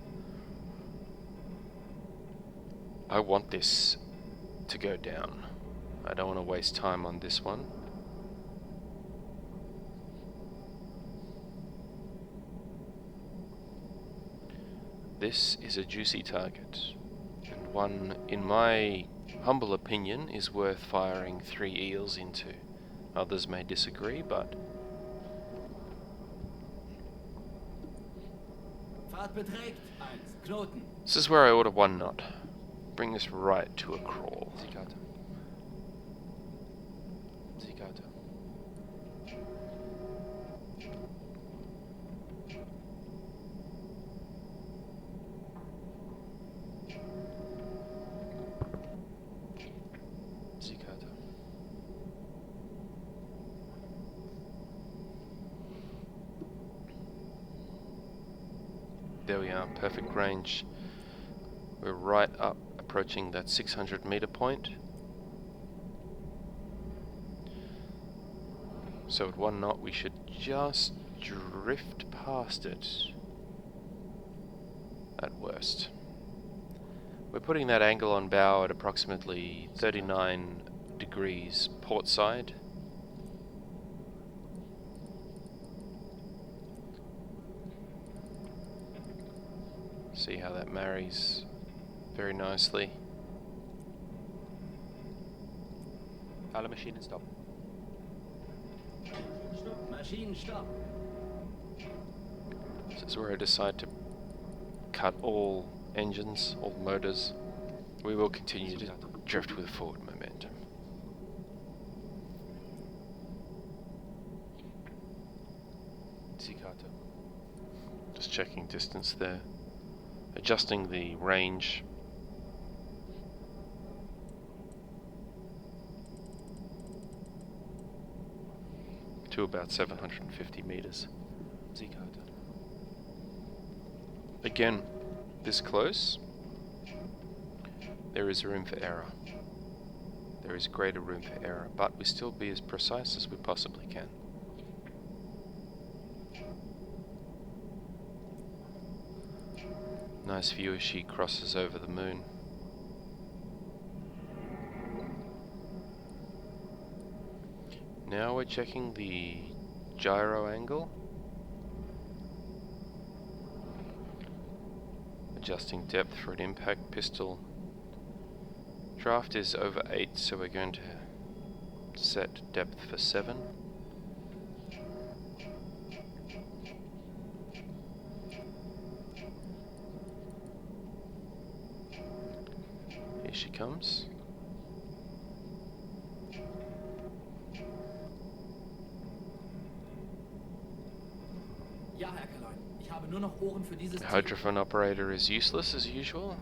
I want this to go down. I don't want to waste time on this one. This is a juicy target, and one, in my humble opinion, is worth firing 3 eels into. Others may disagree, but Fahrt beträgt 1 Knoten. this is where I order 1 knot. Bring us right to a crawl. Seekarte. Seekarte. Seekarte. There we are, perfect range. We're right up, approaching that 600 meter point. So at 1 knot we should just drift past it at worst. We're putting that angle on bow at approximately 39 degrees port side. See how that marries very nicely. Alle Maschinen stop. Maschinenstopp. This is where I decide to cut all engines, all motors. We will continue to drift with forward momentum. Seekarte. Just checking distance there. Adjusting the range. To about 750 meters. Seekarte. Again, this close, there is room for error. There is greater room for error, but we still be as precise as we possibly can. Nice view as she crosses over the moon. Now we're checking the gyro angle. Adjusting depth for an impact pistol. Draft is over 8, so we're going to set depth for 7. Here she comes. Ja, Herr Kaloin. Ich habe nur noch Ohren für dieses The Ziel. hydrophone operator is useless as usual.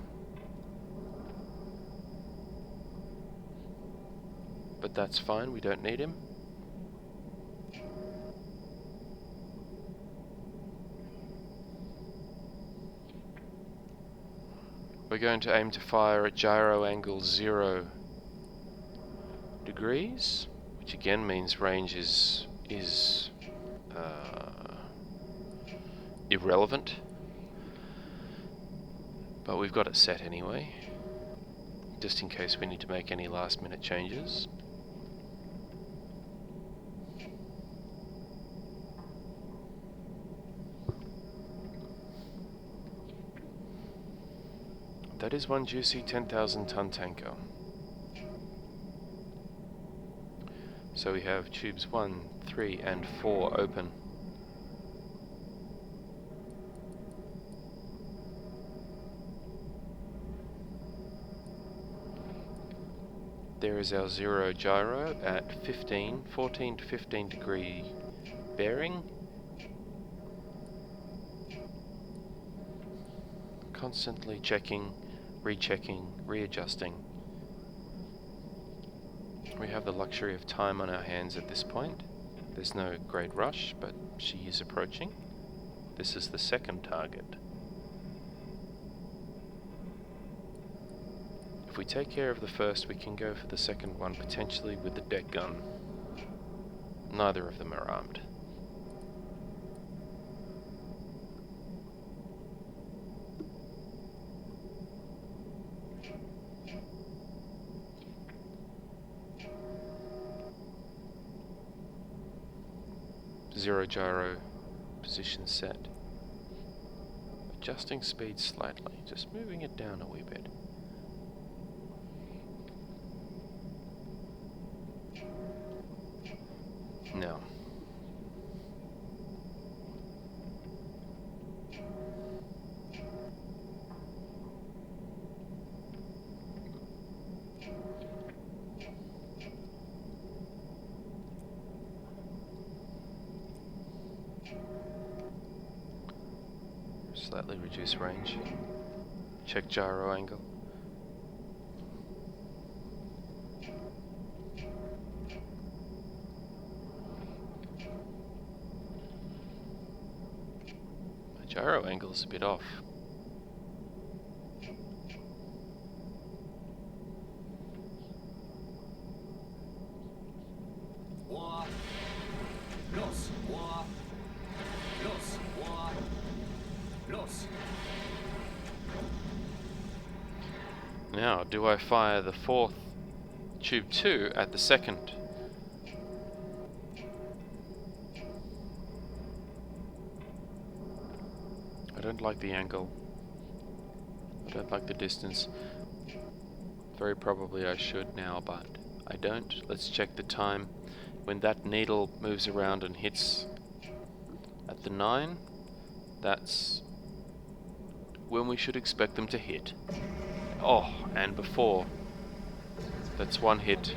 But that's fine, we don't need him. We're going to aim to fire at gyro angle 0 degrees, which again means range is irrelevant. But we've got it set anyway, just in case we need to make any last minute changes. That is one juicy 10,000 ton tanker. So we have tubes 1, 3 and 4 open. There is our 0 gyro at 14 to 15 degree bearing. Constantly checking, rechecking, readjusting. We have the luxury of time on our hands at this point. There's no great rush, but she is approaching. This is the second target. If we take care of the first, we can go for the second one, potentially with the deck gun. Neither of them are armed. Zero gyro position set. Adjusting speed slightly, just moving it down a wee bit. No. Slightly reduce range. Check gyro angle. My gyro angle is a bit off. Ohr. Los, Ohr. Los, Ohr. Los. Now, do I fire the fourth tube 2 at the second? I don't like the angle. I don't like the distance. Very probably I should now, but I don't. Let's check the time. When that needle moves around and hits at the 9, that's when we should expect them to hit. Oh, and before. That's one hit.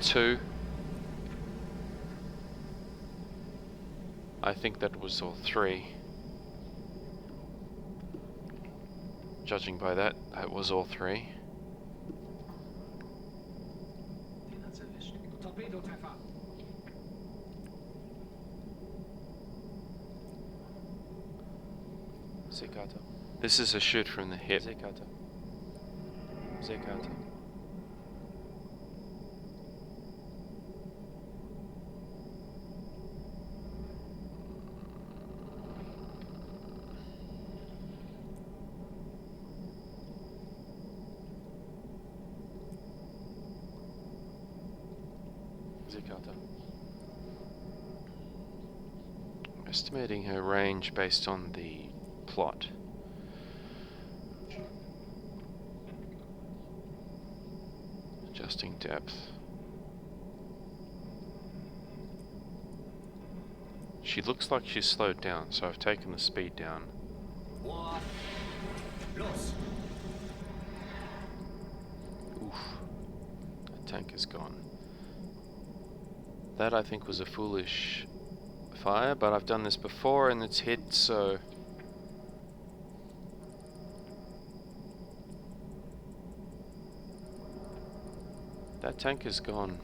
2. I think that was all 3. Judging by that, that was all 3. Torpedotreffer. Seekarte. This is a shoot from the hip. Seekarte. Seekarte. Seekarte. Estimating her range based on the plot. Adjusting depth. She looks like she's slowed down, so I've taken the speed down. Ohr. Los. Oof. That tank is gone. That I think was a foolish fire, but I've done this before and it's hit, so... That tank is gone.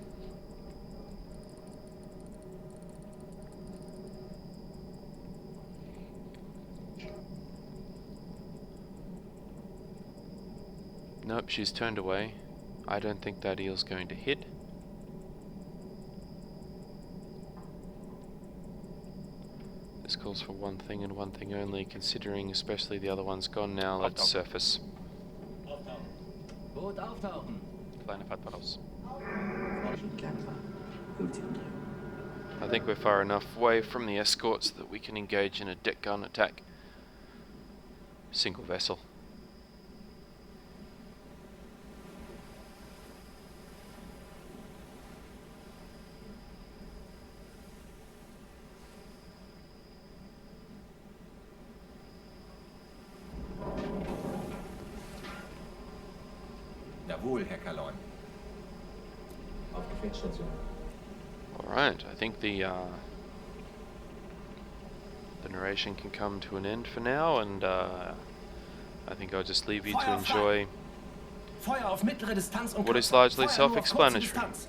Nope, she's turned away. I don't think that eel's going to hit. This calls for one thing and one thing only, considering especially the other one's gone now. Let's surface. Boot auftauchen. Kleine Fahrt voraus. I think we're far enough away from the escorts that we can engage in a deck gun attack. Single vessel. Jawohl, Herr Kalon. Auf Gefechtsstation. Alright, I think the narration can come to an end for now, and I think I'll just leave you to enjoy Feuer auf mittlere Distanz und what is kurze. largely Feuer nur auf kurze self-explanatory. Distanz.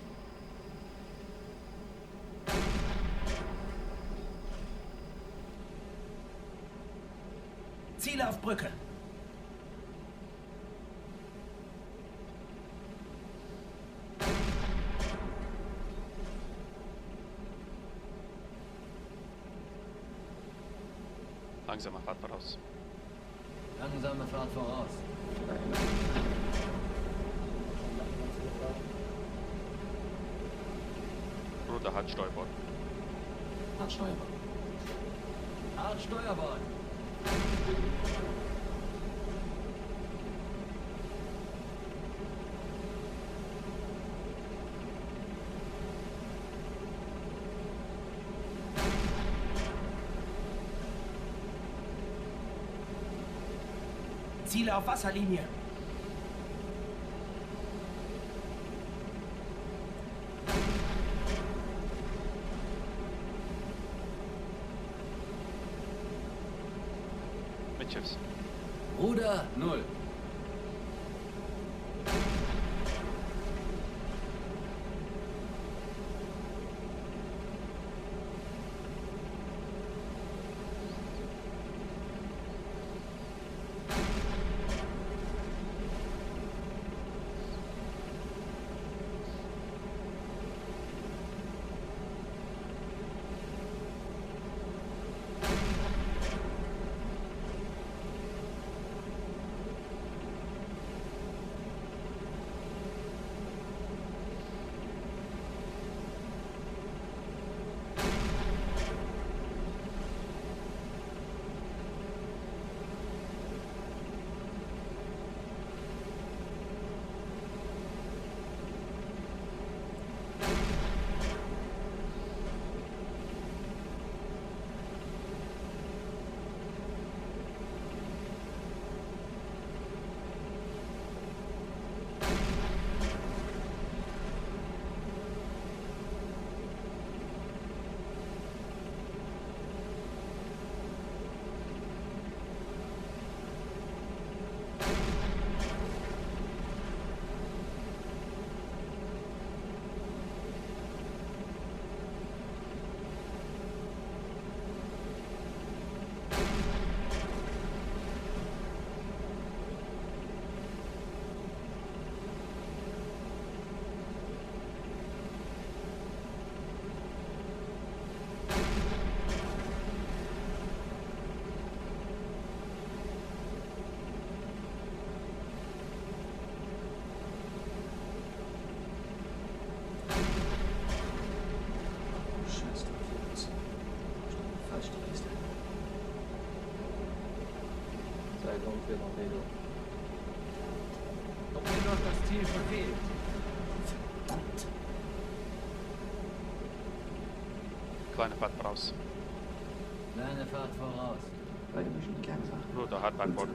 Ziele auf Brücke. Langsamer Fahrt voraus. Langsame Fahrt voraus. Runter hat Steuerbord. Hart Steuerbord. Hart Steuerbord. Ziele auf Wasserlinie. Mitschiffs. Ruder 0. Scheiß drauf jetzt. Falsch drehst. Seite und wir noch Rede. Torpedo hat das Ziel verfehlt. Verdammt. Kleine Fahrt voraus. Kleine Fahrt voraus. Beide Maschinen Kernfach. Rotor Hard Backbord.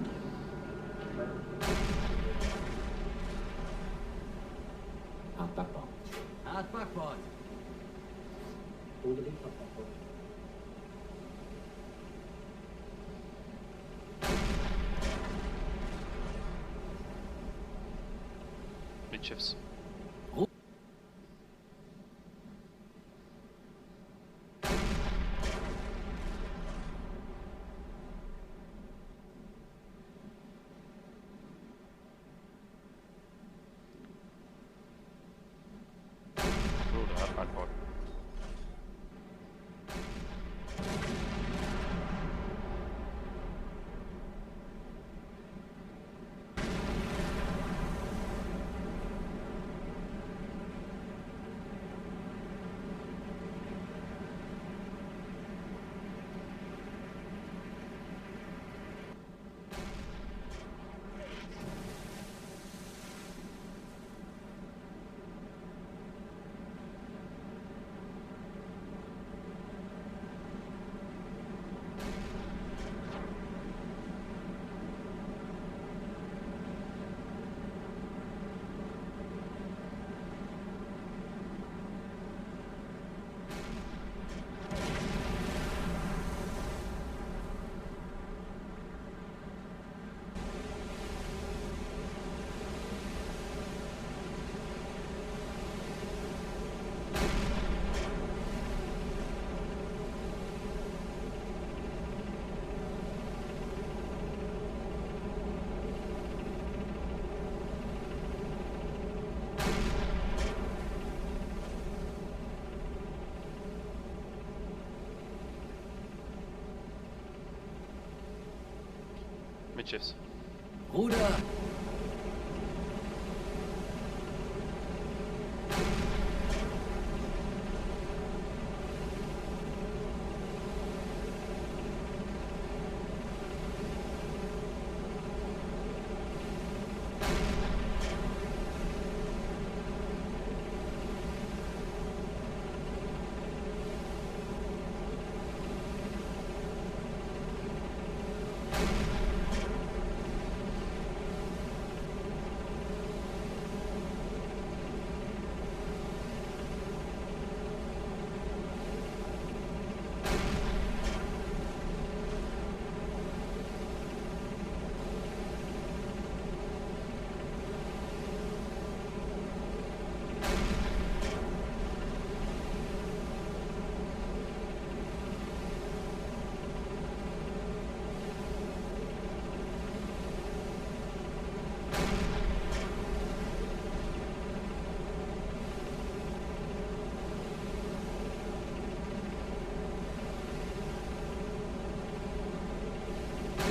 Hart Backbau. Hart Backbord. Oder linker Backbau. Mitschiffs. Rotor Hard Backbord. Mitschiffs. Ruder.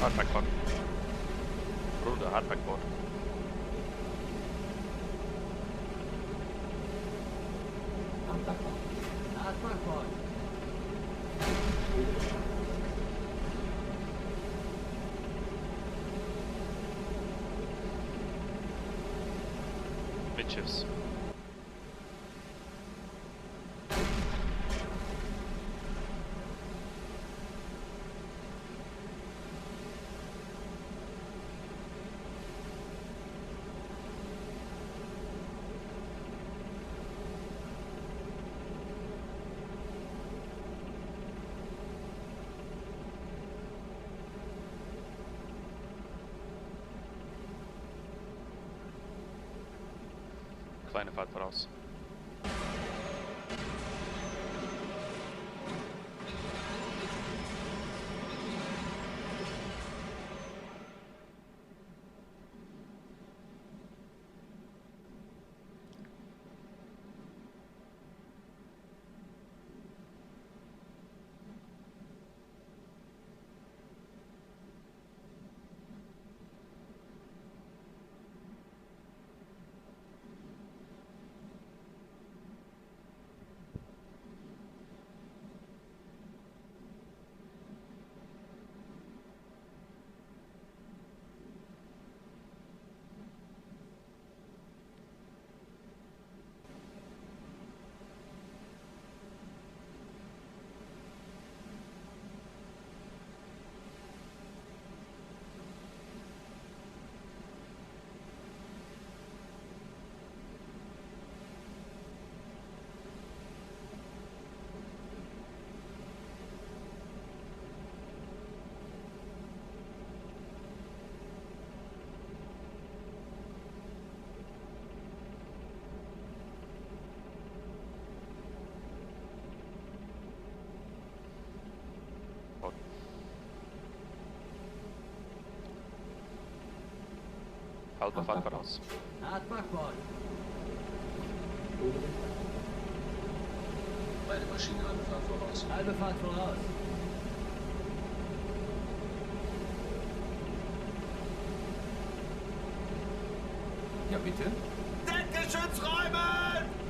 Hardbackboard. Bruder, Hardbackboard. Hardbackboard. Hardbackboard. Midschiffs. Kleine Fahrt voraus. Halbe Fahrt voraus. Hardbackboard. Beide Maschinen halbe Fahrt voraus. Halbe Fahrt voraus. Ja, bitte. Deckgeschütz räumen!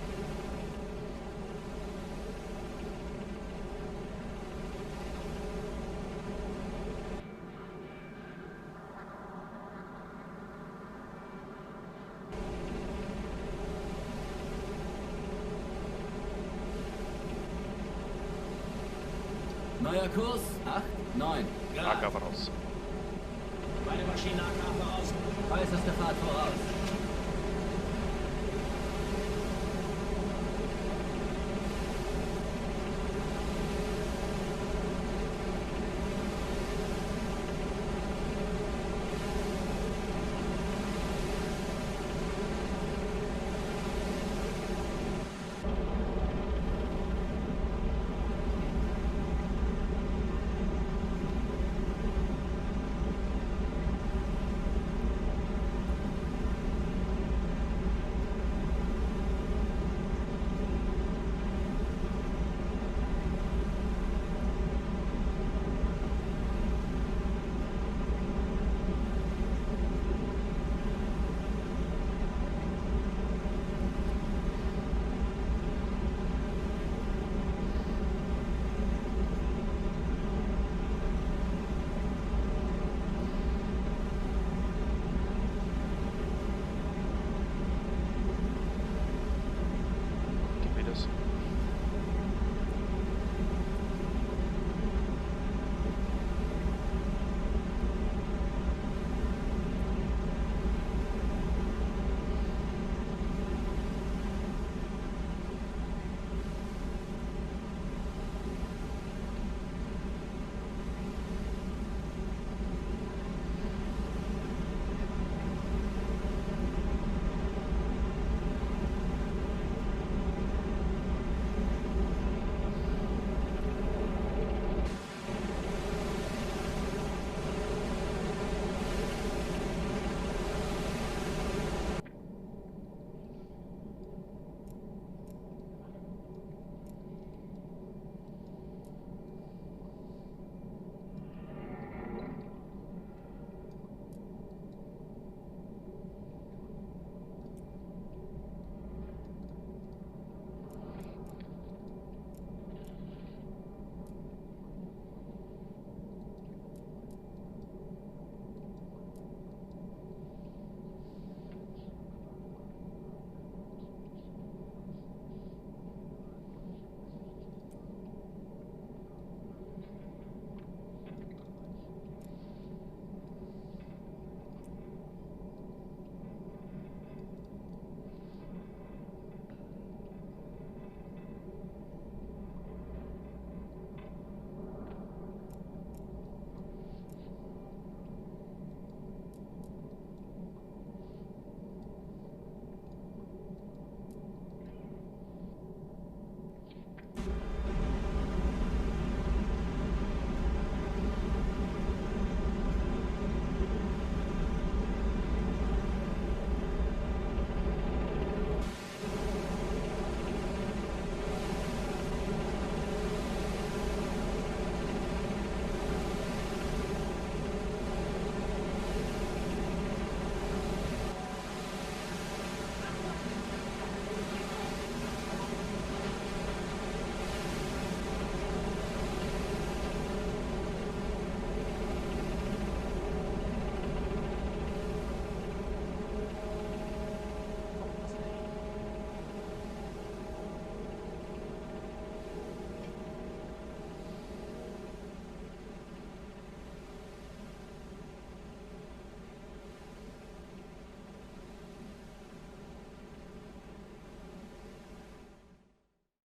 Neuer Kurs, 8, 9. AK voraus. Beide Maschinen AK voraus. Äußerste Fahrt voraus.